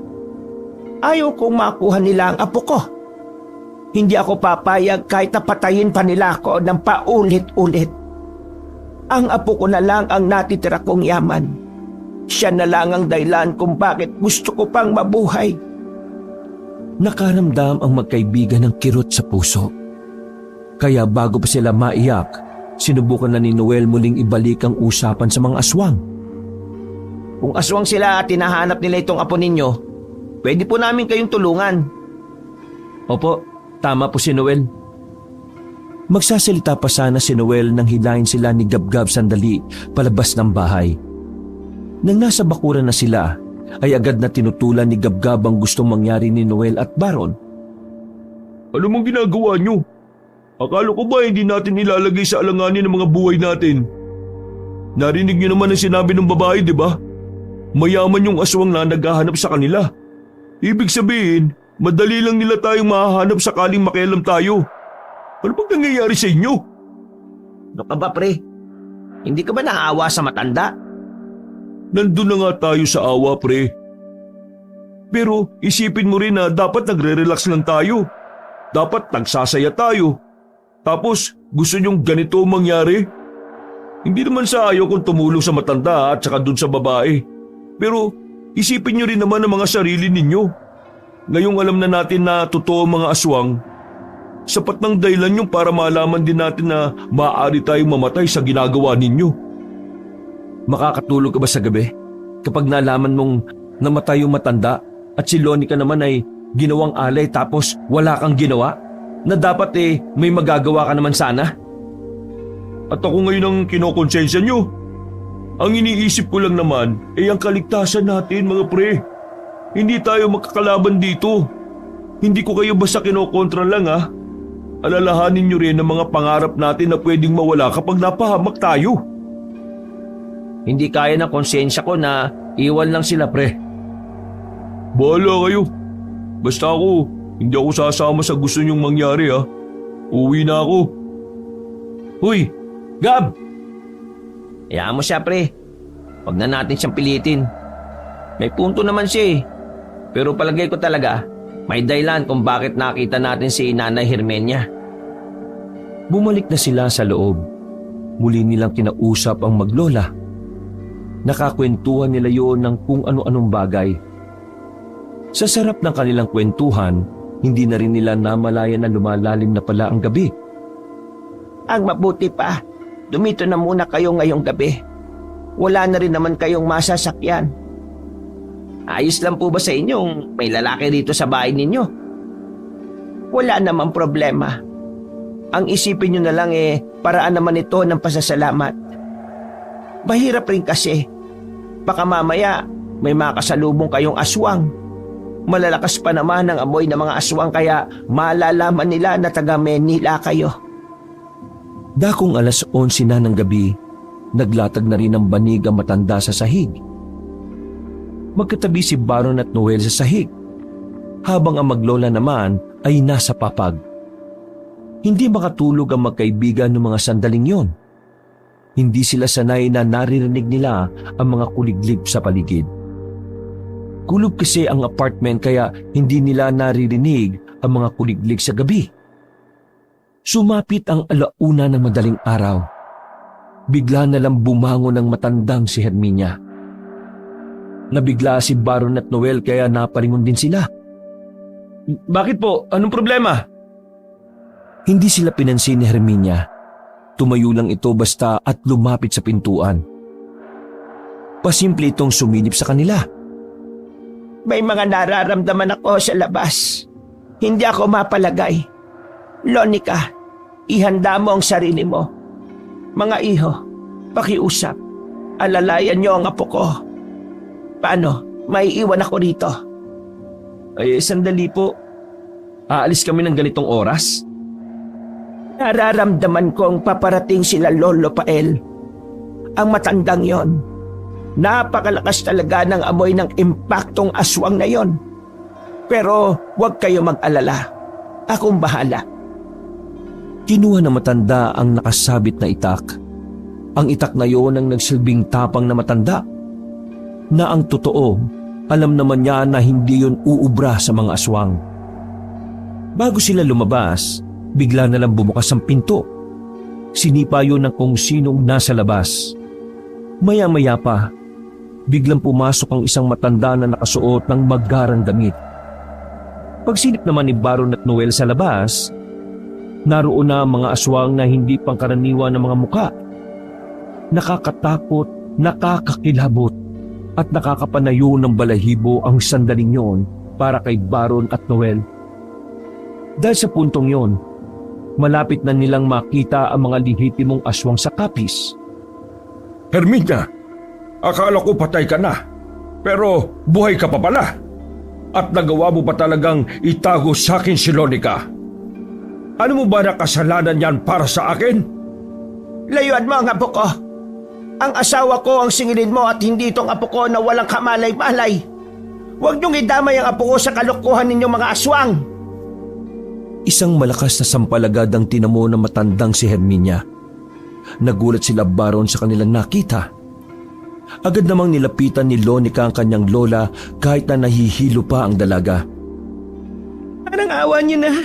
Ayaw kong makuha nila ang apo ko. Hindi ako papayag kahit napatayin pa nila ako ng paulit-ulit. Ang apo ko na lang ang natitira kong yaman. Siya na lang ang dahilan kung bakit gusto ko pang mabuhay.
Nakaramdam ang magkaibigan ng kirot sa puso. Kaya bago pa sila maiyak, sinubukan na ni Noel muling ibalik ang usapan sa mga aswang.
Kung aswang sila at tinahanap nila itong apo ninyo, pwede po namin kayong tulungan.
Opo, tama po si Noel. Magsasalita pa sana si Noel nang hilahin sila ni Gabgab sandali palabas ng bahay. Nang nasa bakuran na sila, ay agad na tinutulan ni Gabgab ang gustong mangyari ni Noel at Baron.
Ano mong ginagawa nyo? Akala ko ba hindi natin ilalagay sa alanganin ang mga buhay natin? Narinig nyo naman ang sinabi ng babae, di ba? Mayaman yung aswang na naghahanap sa kanila. Ibig sabihin, madali lang nila tayong mahahanap sakaling makialam tayo. Ano bang nangyayari sa inyo?
Ano ka ba, pre? Hindi ka ba naawa sa matanda?
Nandun na nga tayo sa awa, pre. Pero isipin mo rin na dapat nagre-relax lang tayo. Dapat nagsasaya tayo. Tapos gusto nyong ganito mangyari? Hindi naman sa ayaw kung tumulong sa matanda at saka dun sa babae. Pero isipin nyo rin naman ang mga sarili ninyo. Ngayong alam na natin na totoo ang mga aswang, sapat ng dahilan yung para malaman din natin na maaari tayong mamatay sa ginagawa ninyo.
Makakatulog ka ba sa gabi kapag nalaman mong namatay yung matanda at si Lonica naman ay ginawang alay tapos wala kang ginawa? Na dapat may magagawa ka naman sana?
At ako ngayon ang kinokonsensya nyo. Ang iniisip ko lang naman ay ang kaligtasan natin, mga pre. Hindi tayo makakalaban dito. Hindi ko kayo basta kinokontra lang, ha. Alalahanin nyo rin ang mga pangarap natin na pwedeng mawala kapag napahamak tayo.
Hindi kaya ng konsensya ko na iwan lang sila, pre.
Bahala kayo. Basta ako, hindi ako sasama sa gusto nyong mangyari, ha. Uwi na ako.
Huy, Gab!
Hayaan mo siya, pre. Huwag na natin siyang pilitin. May punto naman siya, Pero palagay ko talaga, may dahilan kung bakit nakita natin si Nanay Hermenia.
Bumalik na sila sa loob. Muli nilang kinausap ang maglola. Nakakwentuhan nila yun ng kung ano-anong bagay. Sa sarap ng kanilang kwentuhan, hindi na rin nila namalayan na lumalalim na pala ang gabi.
Ang mabuti pa, dumito na muna kayo ngayong gabi.
wala na rin naman kayong masasakyan. Ayos lang po ba sa inyong may lalaki rito sa bahay ninyo? Wala namang problema. Ang isipin nyo na lang paraan naman ito ng pasasalamat. Mahirap rin kasi. Baka mamaya may makasalubong kayong aswang. Malalakas pa naman ang amoy ng mga aswang kaya malalaman nila na taga Manila kayo.
Dakong 11:00 na ng gabi, naglatag na rin ng banig ang matanda sa sahig. Magkatabi si Baron at Noel sa sahig, habang ang maglola naman ay nasa papag. Hindi makatulog ang magkaibigan ng mga sandaling yon. Hindi sila sanay na naririnig nila ang mga kuliglig sa paligid. Kulob kasi ang apartment kaya hindi nila naririnig ang mga kuliglig sa gabi. Sumapit ang 1:00 ng madaling araw. Bigla na lang bumangon ang matandang si Herminia. Nabigla si Baron at Noel kaya napalingon din sila.
Bakit po? Anong problema?
Hindi sila pinansin ni Herminia. Tumayo lang ito basta at lumapit sa pintuan. Pasimple itong sumilip sa kanila.
May mga nararamdaman ako sa labas. Hindi ako mapalagay. Lonica, ihanda mo ang sarili mo. Mga iho, pakiusap. Alalayan niyo ang apo ko. Paano? May iwan ako rito.
Ay, sandali po. Aalis kami ng ganitong oras?
Nararamdaman kong paparating sila Lolo Pael. Ang matandang yon. Napakalakas talaga ng amoy ng impaktong aswang na yon. Pero huwag kayo mag-alala. Akong bahala.
Kinuha ng matanda ang nakasabit na itak. Ang itak na yon ang nagsilbing tapang na matanda. Na ang totoo, alam naman niya na hindi yon uubra sa mga aswang. Bago sila lumabas, bigla na lang bumukas ang pinto. Sinipa yun ng kung sinong nasa labas. Maya-maya pa, biglang pumasok ang isang matanda na nakasuot ng magarang damit. Pagsilip naman ni Baron at Noel sa labas, naroon na ang mga aswang na hindi pangkaraniwan ng mga muka. Nakakatakot, nakakakilabot, at nakakapanayo ng balahibo ang sandaling yon para kay Baron at Noel. Dahil sa puntong yon, malapit na nilang makita ang mga lehitimong aswang sa kapis.
Herminia, akala ko patay ka na. Pero buhay ka pa pala. At nagawa mo pa talagang itago sa akin si Lonica. Ano mo ba na kasalanan yan para sa akin?
Layuan mo ang apo ko. Ang asawa ko ang singilin mo at hindi itong apo ko na walang kamalay-malay. Huwag niyong idamay ang apo ko sa kalokohan ninyong mga aswang.
Isang malakas na sampalagad ang tinamo ng matandang si Herminia. Nagulat sila Baron sa kanilang nakita. Agad namang nilapitan ni Lonica ang kanyang lola kahit na nahihilo pa ang dalaga.
Parang awa niyo na.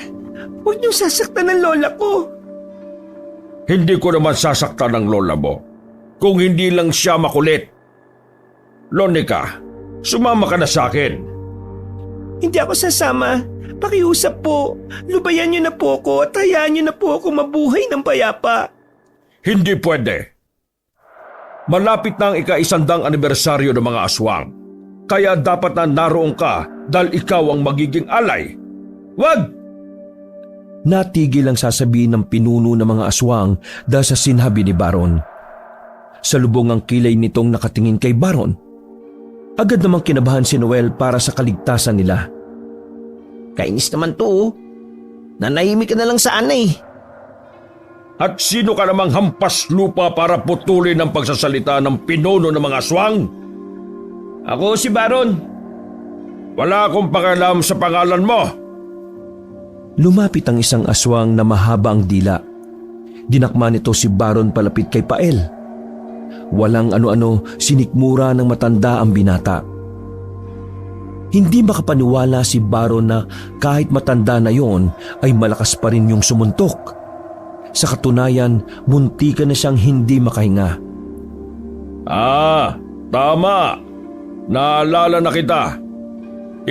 Huwag niyong sasaktan ng lola ko.
Hindi ko naman sasaktan ng lola mo. Kung hindi lang siya makulit. Lonica, sumama ka na sa akin.
Hindi ako sasama. Pakiusap po. Lubayan niyo na po ako at hayaan niyo na po ako mabuhay ng payapa.
Hindi pwede. Malapit na ang ika-100 anibersaryo ng mga aswang. Kaya dapat na naroon ka dahil ikaw ang magiging alay. Wag!
Natigil ang sasabihin ng pinuno ng mga aswang dahil sa sinabi ni Baron. Salubong ang kilay nitong nakatingin kay Baron. Agad namang kinabahan si Noel para sa kaligtasan nila.
Kainis naman to. Nanahimik ka na lang sana eh.
At sino ka namang hampas lupa para putulin ang pagsasalita ng pinuno ng mga aswang?
Ako si Baron.
Wala akong pakialam sa pangalan mo.
Lumapit ang isang aswang na mahaba ang dila. Dinakma nito si Baron palapit kay Pael. Walang ano-ano, sinikmura ng matanda ang binata. Hindi makapaniwala si Baron na kahit matanda na yon ay malakas pa rin yung sumuntok. Sa katunayan, muntika na siyang hindi makahinga.
Tama. Naalala na kita.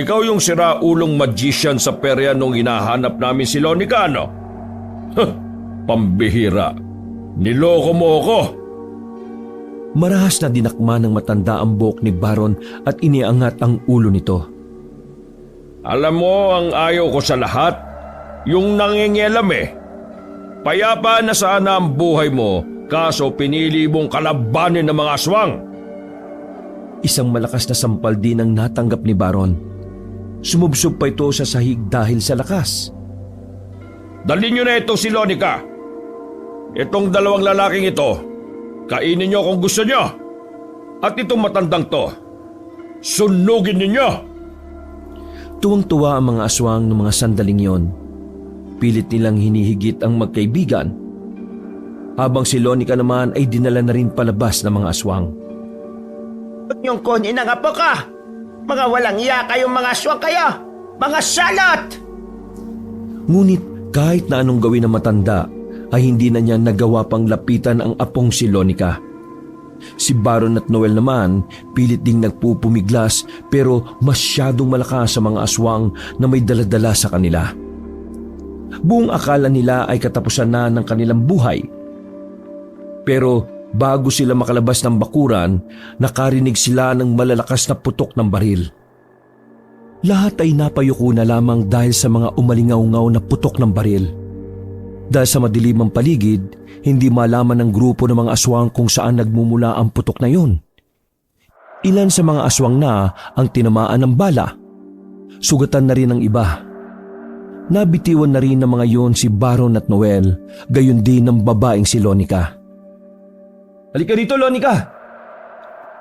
Ikaw yung siraulong magician sa perya nung hinahanap namin si Lonica, no? Pambihira. Niloko mo ako.
Marahas na dinakma ng matanda ang buhok ni Baron at iniangat ang ulo nito.
Alam mo ang ayaw ko sa lahat? Yung nangingielam eh. Payapa na sana ang buhay mo, kaso pinili mong kalabanin ng mga aswang.
Isang malakas na sampal din ang natanggap ni Baron. Sumubsob pa ito sa sahig dahil sa lakas.
Dalhin niyo na ito si Lonica. Itong dalawang lalaking ito, kainin niyo kung gusto niyo. At itong matandang to, sunugin ninyo.
Tuwang-tuwa ang mga aswang ng mga sandaling yon. Pilit nilang hinihigit ang magkaibigan. Habang si Lonica naman ay dinala na rin palabas ng mga aswang.
Huwag niyong kunin ang apo ka! Mga walang iya kayong mga aswang kayo! Mga salot!
Ngunit kahit na anong gawin ng matanda, ay hindi na niya nagawa pang lapitan ang apong si Lonica. Si Baron at Noel naman pilit ding nagpupumiglas pero masyadong malakas sa mga aswang na may daladala sa kanila. Buong akala nila ay katapusan na ng kanilang buhay. Pero bago sila makalabas ng bakuran, nakarinig sila ng malalakas na putok ng baril. Lahat ay napayuko na lamang dahil sa mga umalingaw-ngaw na putok ng baril. Dahil sa madilim ang paligid, hindi malaman ng grupo ng mga aswang kung saan nagmumula ang putok na yun. Ilan sa mga aswang na ang tinamaan ng bala. Sugatan na rin ang iba. Nabitiwan na rin ng mga yon si Baron at Noel, gayon din ng babaeng si Lonica.
Halika dito, Lonica!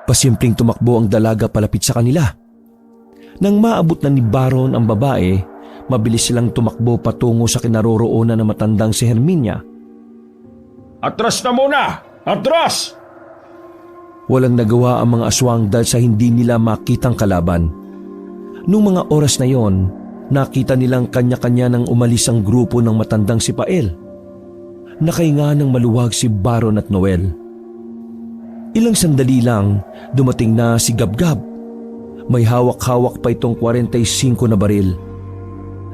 Pasimpleng tumakbo ang dalaga palapit sa kanila. Nang maabot na ni Baron ang babae, mabilis silang tumakbo patungo sa kinaroroonan ng matandang si Herminia.
Atras na muna! Atras!
Walang nagawa ang mga aswang dahil sa hindi nila makitang kalaban. Noong mga oras na yon, nakita nilang kanya-kanya nang umalis ang grupo ng matandang si Pael. Nakahinga ng maluwag si Baron at Noel. Ilang sandali lang, dumating na si Gabgab. May hawak-hawak pa itong 45 na baril.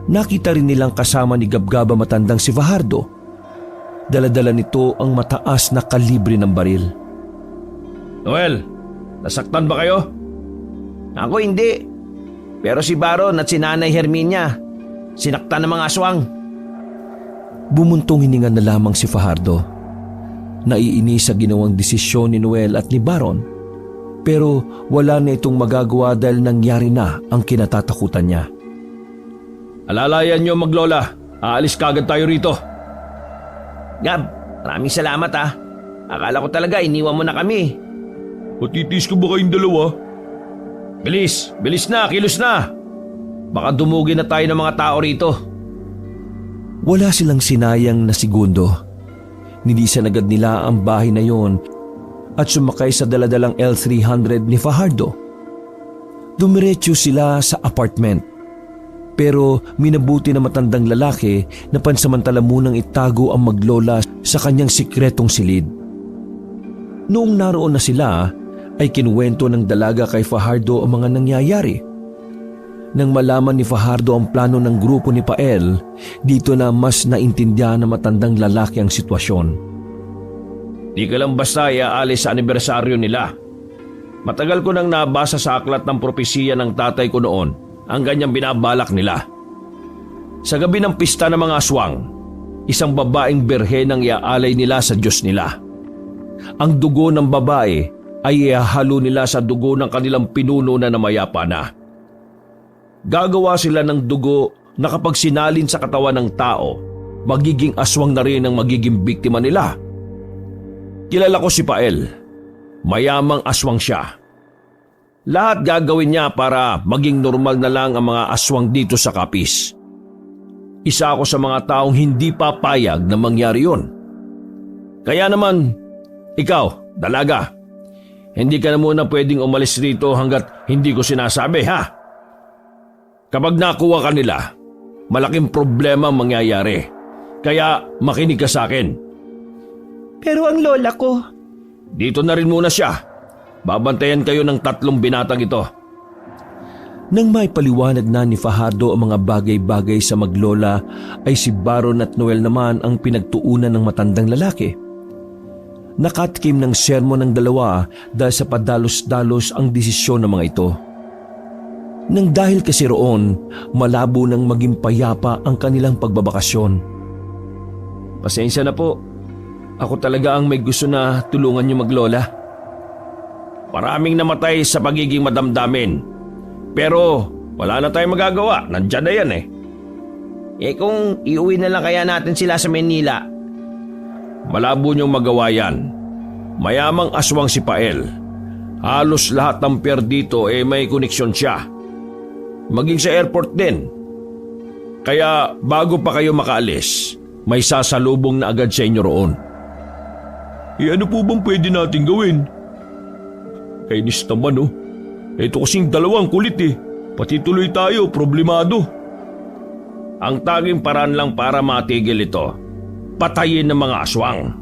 Nakita rin nilang kasama ni Gabgab ang matandang si Fajardo. Dala-dala nito ang mataas na kalibre ng baril.
Noel, nasaktan ba kayo?
Ako hindi. Pero si Baron at si Nanay Herminia, sinaktan ng mga aswang.
Bumuntong hininga na lamang si Fajardo. Naiinis sa ginawang desisyon ni Noel at ni Baron. Pero wala na itong magagawa dahil nangyari na ang kinatatakutan niya.
Alalayan niyo maglola. Aalis kagad tayo rito.
Gab, maraming salamat ah. Akala ko talaga iniwan mo na kami.
Patitis ko ba kayong dalawa? Bilis! Bilis na! Kilos na! Baka dumugin na tayo ng mga tao rito.
Wala silang sinayang na segundo. Nilisan agad nila ang bahay na yon at sumakay sa daladalang L300 ni Fajardo. Dumiretso sila sa apartment. Pero minabuti na matandang lalaki na pansamantala munang itago ang maglola sa kanyang sikretong silid. Noong naroon na sila, ay kinuwento ng dalaga kay Fajardo ang mga nangyayari. Nang malaman ni Fajardo ang plano ng grupo ni Pael, dito na mas naintindihan ng matandang lalaki ang sitwasyon.
Di ka lang basta iaalis sa anibersaryo nila. Matagal ko nang nabasa sa aklat ng propesiya ng tatay ko noon ang ganyang binabalak nila. Sa gabi ng pista ng mga aswang, isang babaeng berhen ang iaalay nila sa Diyos nila. Ang dugo ng babae ay ihahalo nila sa dugo ng kanilang pinuno na namayapa na. Gagawa sila ng dugo na kapag sinalin sa katawan ng tao, magiging aswang na rin ang magiging biktima nila. Kilala ko si Pael. Mayamang aswang siya. Lahat gagawin niya para maging normal na lang ang mga aswang dito sa Capiz. Isa ako sa mga taong hindi papayag na mangyari yun. Kaya naman, ikaw, dalaga, hindi ka na muna pwedeng umalis rito hanggat hindi ko sinasabi, ha? Kapag nakuha ka nila, malaking problema ang mangyayari. Kaya makinig ka sa akin.
Pero ang lola ko,
Dito na rin muna siya. Babantayan kayo ng 3 binatang ito.
Nang may paliwanag na ni Fajardo ang mga bagay-bagay sa maglola, ay si Baron at Noel naman ang pinagtuunan ng matandang lalaki. Nakatikim ng sermon ng dalawa dahil sa padalos-dalos ang desisyon ng mga ito. Nang dahil kasi roon, malabo nang maging payapa ang kanilang pagbabakasyon. Pasensya na po. Ako talaga ang may gusto na tulungan niyo maglola.
Maraming namatay sa pagiging madamdamin. Pero wala na tayong magagawa. Nandyan na yan eh.
Kung iuwi na lang kaya natin sila sa Manila.
Malabo niyong magawa yan. Mayamang aswang si Pael. Halos lahat ng pier dito may koneksyon siya. Maging sa airport din. Kaya bago pa kayo makaalis, may sasalubong na agad sa inyo roon. Ano po bang pwede natin gawin? Kainis naman oh. Ito kasing dalawang kulit eh. Pati tuloy tayo, problemado. Ang tanging paraan lang para matigil ito, patayin ng mga aswang.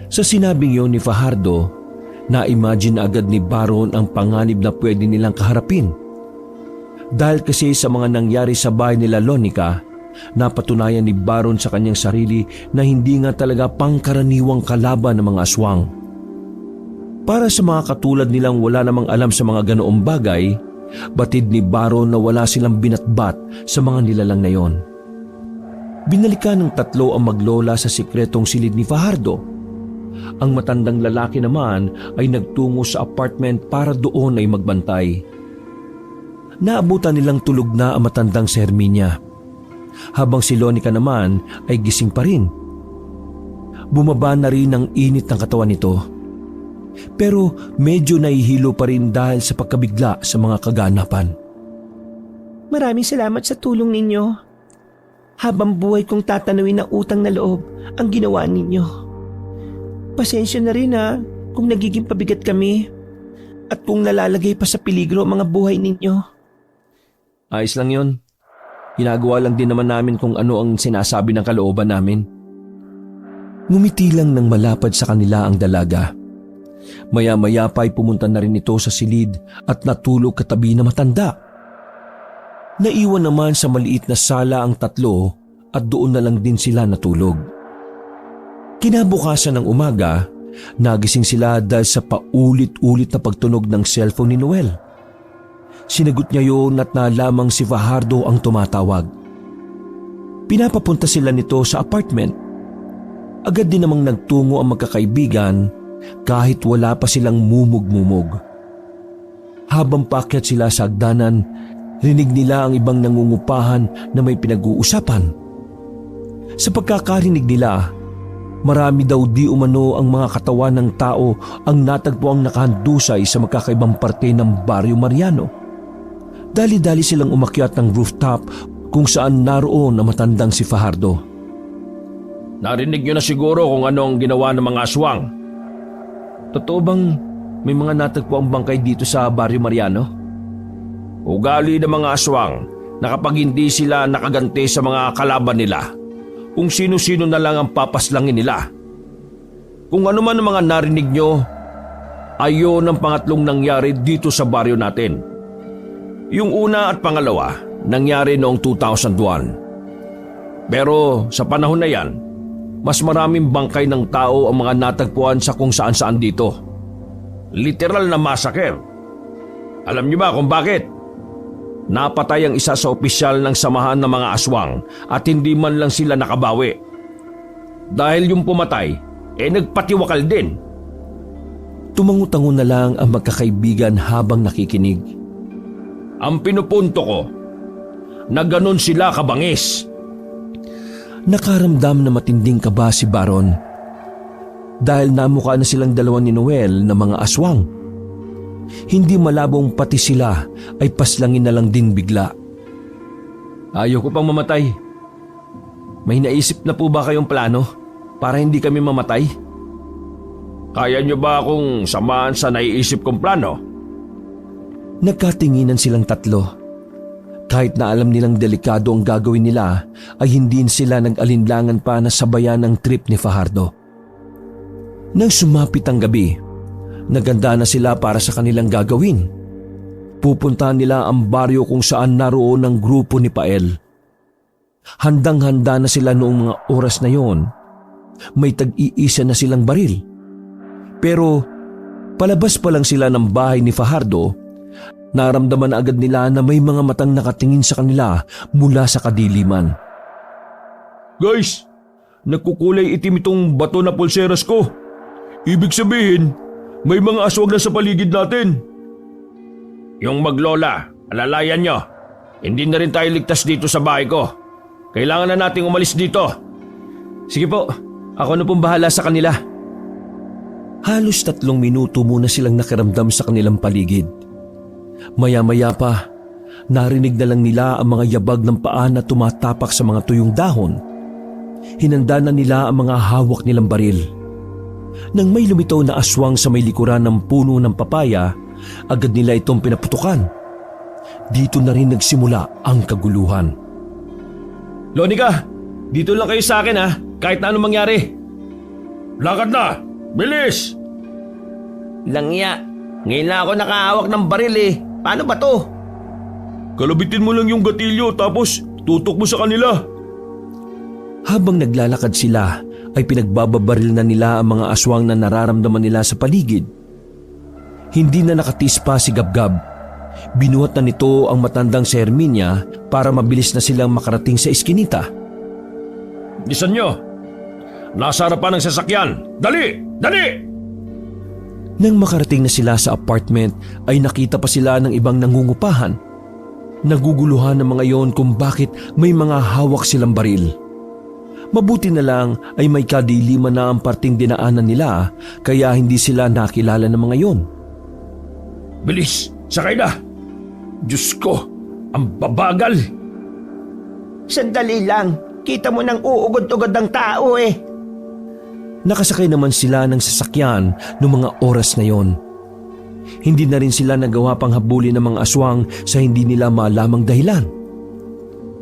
Sa sinabing yon ni Fajardo, na-imagine agad ni Baron ang panganib na pwede nilang kaharapin. Dahil kasi sa mga nangyari sa bahay nila Lonica, napatunayan ni Baron sa kanyang sarili na hindi nga talaga pangkaraniwang kalaban ng mga aswang. Para sa mga katulad nilang wala namang alam sa mga ganoong bagay, batid ni Baron na wala silang binatbat sa mga nilalang na yon. Binalikan ng tatlo ang maglola sa sikretong silid ni Fajardo. Ang matandang lalaki naman ay nagtungo sa apartment para doon ay magbantay. Naabutan nilang tulog na ang matandang si Herminia, habang si Lonica naman ay gising pa rin. Bumaba na rin ang init ng katawan nito, pero medyo nahihilo pa rin dahil sa pagkabigla sa mga kaganapan.
Maraming salamat sa tulong ninyo. Habang buhay kong tatanawin na utang na loob ang ginawa ninyo. Pasensya na rin kung nagiging pabigat kami at kung nalalagay pa sa peligro ang mga buhay ninyo.
Ayos lang yon. Ginagawa lang din naman namin kung ano ang sinasabi ng kalooban namin. Ngumiti lang ng malapad sa kanila ang dalaga. Maya-maya pa ay pumunta na rin ito sa silid at natulog katabi na matanda. Naiwan naman sa maliit na sala ang tatlo at doon na lang din sila natulog. Kinabukasan ng umaga, nagising sila dahil sa paulit-ulit na pagtunog ng cellphone ni Noel. Sinagot niya yun at nalamang si Fajardo ang tumatawag. Pinapapunta sila nito sa apartment. Agad din namang nagtungo ang magkakaibigan kahit wala pa silang mumug-mumug. Habang paakyat sila sa hagdanan, rinig nila ang ibang nangungupahan na may pinag-uusapan. Sa pagkakarinig nila, marami daw di umano ang mga katawan ng tao ang natagpuang nakahandusay sa magkakaibang parte ng Barrio Mariano. Dali-dali silang umakyat ng rooftop kung saan naroon ang matandang si Fajardo.
Narinig niyo na siguro kung ano ang ginawa ng mga aswang.
Totoo bang may mga natagpuang bangkay dito sa Barrio Mariano?
Ugali ng mga aswang na kapag hindi sila nakaganti sa mga kalaban nila, kung sino-sino na lang ang papaslangin nila. Kung ano man ang mga narinig nyo, ayon ang pangatlong nangyari dito sa baryo natin. Yung una at pangalawa, nangyari noong 2001. Pero sa panahon na yan, mas maraming bangkay ng tao ang mga natagpuan sa kung saan-saan dito. Literal na massacre. Alam niyo ba kung bakit? Napatay ang isa sa opisyal ng samahan ng mga aswang at hindi man lang sila nakabawi. Dahil yung pumatay, nagpatiwakal din.
Tumango-tango na lang ang magkakaibigan habang nakikinig.
Ang pinupunto ko, na ganon sila kabangis.
Nakaramdam na matinding kaba si Baron dahil namukha na silang dalawa ni Noel na mga aswang. Hindi malabong pati sila ay paslangin na lang din bigla.
Ayaw ko pang mamatay. May naisip na po ba kayong plano para hindi kami mamatay? Kaya niyo ba akong samahan sa naiisip kong plano?
Nagkatinginan silang tatlo. Kahit na alam nilang delikado ang gagawin nila, ay hindi sila nag-alinlangan pa na sabayan ang trip ni Fajardo. Nang sumapit ang gabi, naganda na sila para sa kanilang gagawin. Pupuntahan nila ang baryo kung saan naroon ang grupo ni Pael. Handang-handa na sila noong mga oras na yon. may tag-iisa na silang baril. Pero palabas pa lang sila ng bahay ni Fajardo, naramdaman na agad nila na may mga matang nakatingin sa kanila mula sa kadiliman.
Guys, nagkukulay itim itong bato na pulseras ko. Ibig sabihin, may mga aswang na sa paligid natin. Yung maglola, alalayan nyo. Hindi na rin tayo ligtas dito sa bahay ko. Kailangan na nating umalis dito.
Sige po, ako na pong bahala sa kanila.
Halos 3 minuto muna silang nakiramdam sa kanilang paligid. Maya-maya pa, narinig na lang nila ang mga yabag ng paa na tumatapak sa mga tuyong dahon. Hinanda na nila ang mga hawak nilang baril. Nang may lumitaw na aswang sa may likuran ng puno ng papaya, agad nila itong pinaputukan. Dito na rin nagsimula ang kaguluhan.
Lonica, dito lang kayo sa akin ha, kahit na anong mangyari. Lakad na! Bilis!
Langya, ngayon lang ako nakahawak ng baril eh. Paano ba to?
Kalabitin mo lang yung gatilyo tapos tutok mo sa kanila.
Habang naglalakad sila, ay pinagbababaril na nila ang mga aswang na nararamdaman nila sa paligid. Hindi na nakatiis pa si Gabgab. Binuhat na nito ang matandang si Herminia para mabilis na silang makarating sa iskinita.
Bilisan nyo! Nasa harapan ng sasakyan! Dali! Dali!
Nang makarating na sila sa apartment ay nakita pa sila ng ibang nangungupahan. Naguguluhan ng mga yon kung bakit may mga hawak silang baril. Mabuti na lang ay may kadiliman na ang parting dinaanan nila kaya hindi sila nakilala ng mga yon.
Bilis! Sakay na! Diyos ko! Ang babagal!
Sandali lang, kita mo nang uugod-ugod ng tao eh.
Nakasakay naman sila ng sasakyan noong mga oras na yon. Hindi na rin sila nagawa pang habulin ng mga aswang sa hindi nila maalamang dahilan.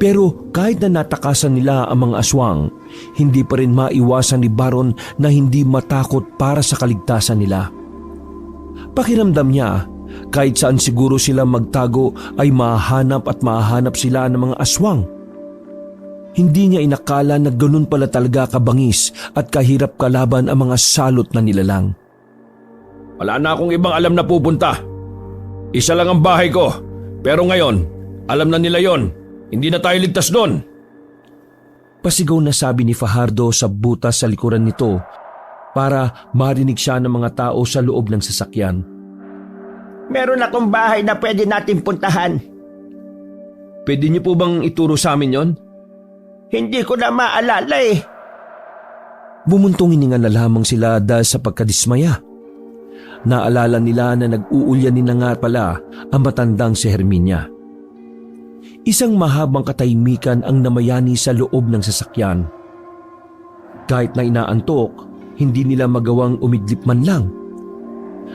Pero kahit na natakasan nila ang mga aswang, hindi pa rin maiwasan ni Baron na hindi matakot para sa kaligtasan nila. Pakiramdam niya, kahit saan siguro sila magtago ay mahanap at mahanap sila ng mga aswang. Hindi niya inakala na ganun pala talaga kabangis at kahirap kalaban ang mga salot na nilalang.
Wala na akong ibang alam na pupunta. Isa lang ang bahay ko. Pero ngayon, alam na nila yon. Hindi na tayo ligtas doon.
Pasigaw na sabi ni Fajardo sa butas sa likuran nito para marinig siya ng mga tao sa loob ng sasakyan.
Meron akong bahay na pwede natin puntahan.
Pwede niyo po bang ituro sa amin yon?
Hindi ko na maalala eh.
Bumuntong hininga na lamang sila dahil sa pagkadismaya. Naalala nila na nag-uulyanin na nga pala ang matandang si Herminia. Isang mahabang katahimikan ang namayani sa loob ng sasakyan. Kahit na inaantok, hindi nila magawang umidlip man lang.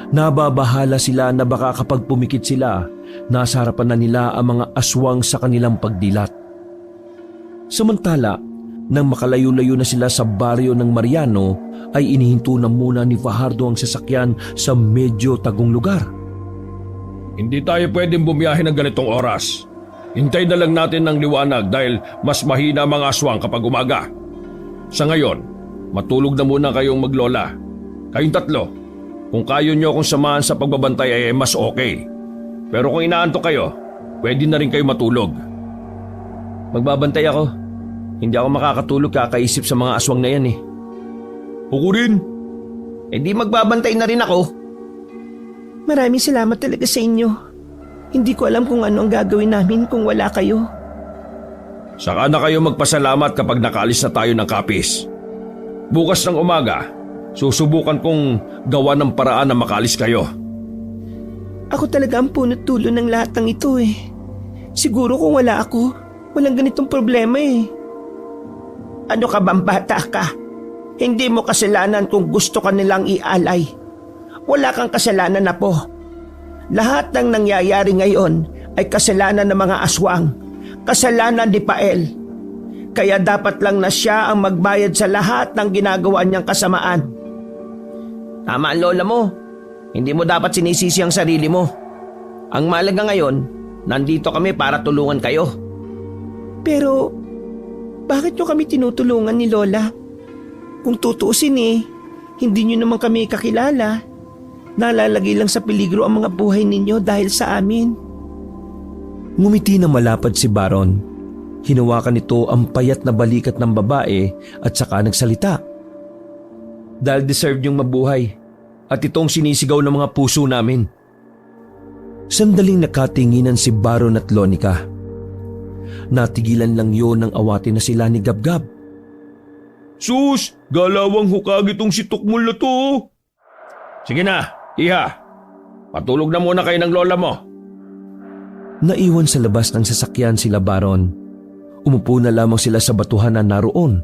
Nababahala sila na baka kapag pumikit sila, nasa harapan na nila ang mga aswang sa kanilang pagdilat. Samantala, nang makalayo-layo na sila sa baryo ng Mariano, ay inihinto na muna ni Fajardo ang sasakyan sa medyo tagong lugar.
Hindi tayo pwedeng bumiyahe ng ganitong oras. Hintay na lang natin ng liwanag dahil mas mahina ang mga aswang kapag umaga. Sa ngayon, matulog na muna kayong maglola. Kayong tatlo, kung kayo nyo akong samahan sa pagbabantay ay mas okay. Pero kung inaantok kayo, pwede na rin kayo matulog.
Magbabantay ako. Hindi ako makakatulog kakaisip sa mga aswang na yan eh.
Ako rin.
Eh di magbabantay na rin ako.
Maraming salamat talaga sa inyo. Hindi ko alam kung ano ang gagawin namin kung wala kayo.
Saka na kayo magpasalamat kapag nakaalis na tayo ng Capiz. Bukas ng umaga, susubukan kong gawa ng paraan na makaalis kayo.
Ako talaga ang punot dulo ng lahat ng ito eh. Siguro kung wala ako, walang ganitong problema eh. Ano ka bang bata ka? Hindi mo kasalanan kung gusto ka nilang ialay. Wala kang kasalanan na po. Lahat ng nangyayari ngayon ay kasalanan ng mga aswang. Kasalanan ni Pael. Kaya dapat lang na siya ang magbayad sa lahat ng ginagawa niyang kasamaan.
Tama ang lola mo. Hindi mo dapat sinisisi ang sarili mo. Ang mahalaga ngayon, nandito kami para tulungan kayo.
Pero, bakit niyo kami tinutulungan ni Lola? Kung tutuusin hindi nyo naman kami kakilala. Nalalagay lang sa peligro ang mga buhay ninyo dahil sa amin.
Ngumiti na malapad si Baron. Hinawakan nito ang payat na balikat ng babae at saka nagsalita. Dahil deserve niyong mabuhay at itong sinisigaw ng mga puso namin. Sandaling nakatinginan si Baron at Lonica. Natigilan lang yon ng awatin na sila ni Gabgab.
Sus, galawang hukag itong si Tukmul na to. Sige na, iha. Patulog na muna kayo ng lola mo.
Naiwan sa labas ng sasakyan sila Baron. Umupo na lamang sila sa batuhan na naroon.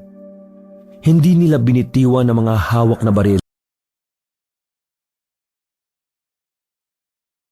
Hindi nila binitiwan ang mga hawak na baril.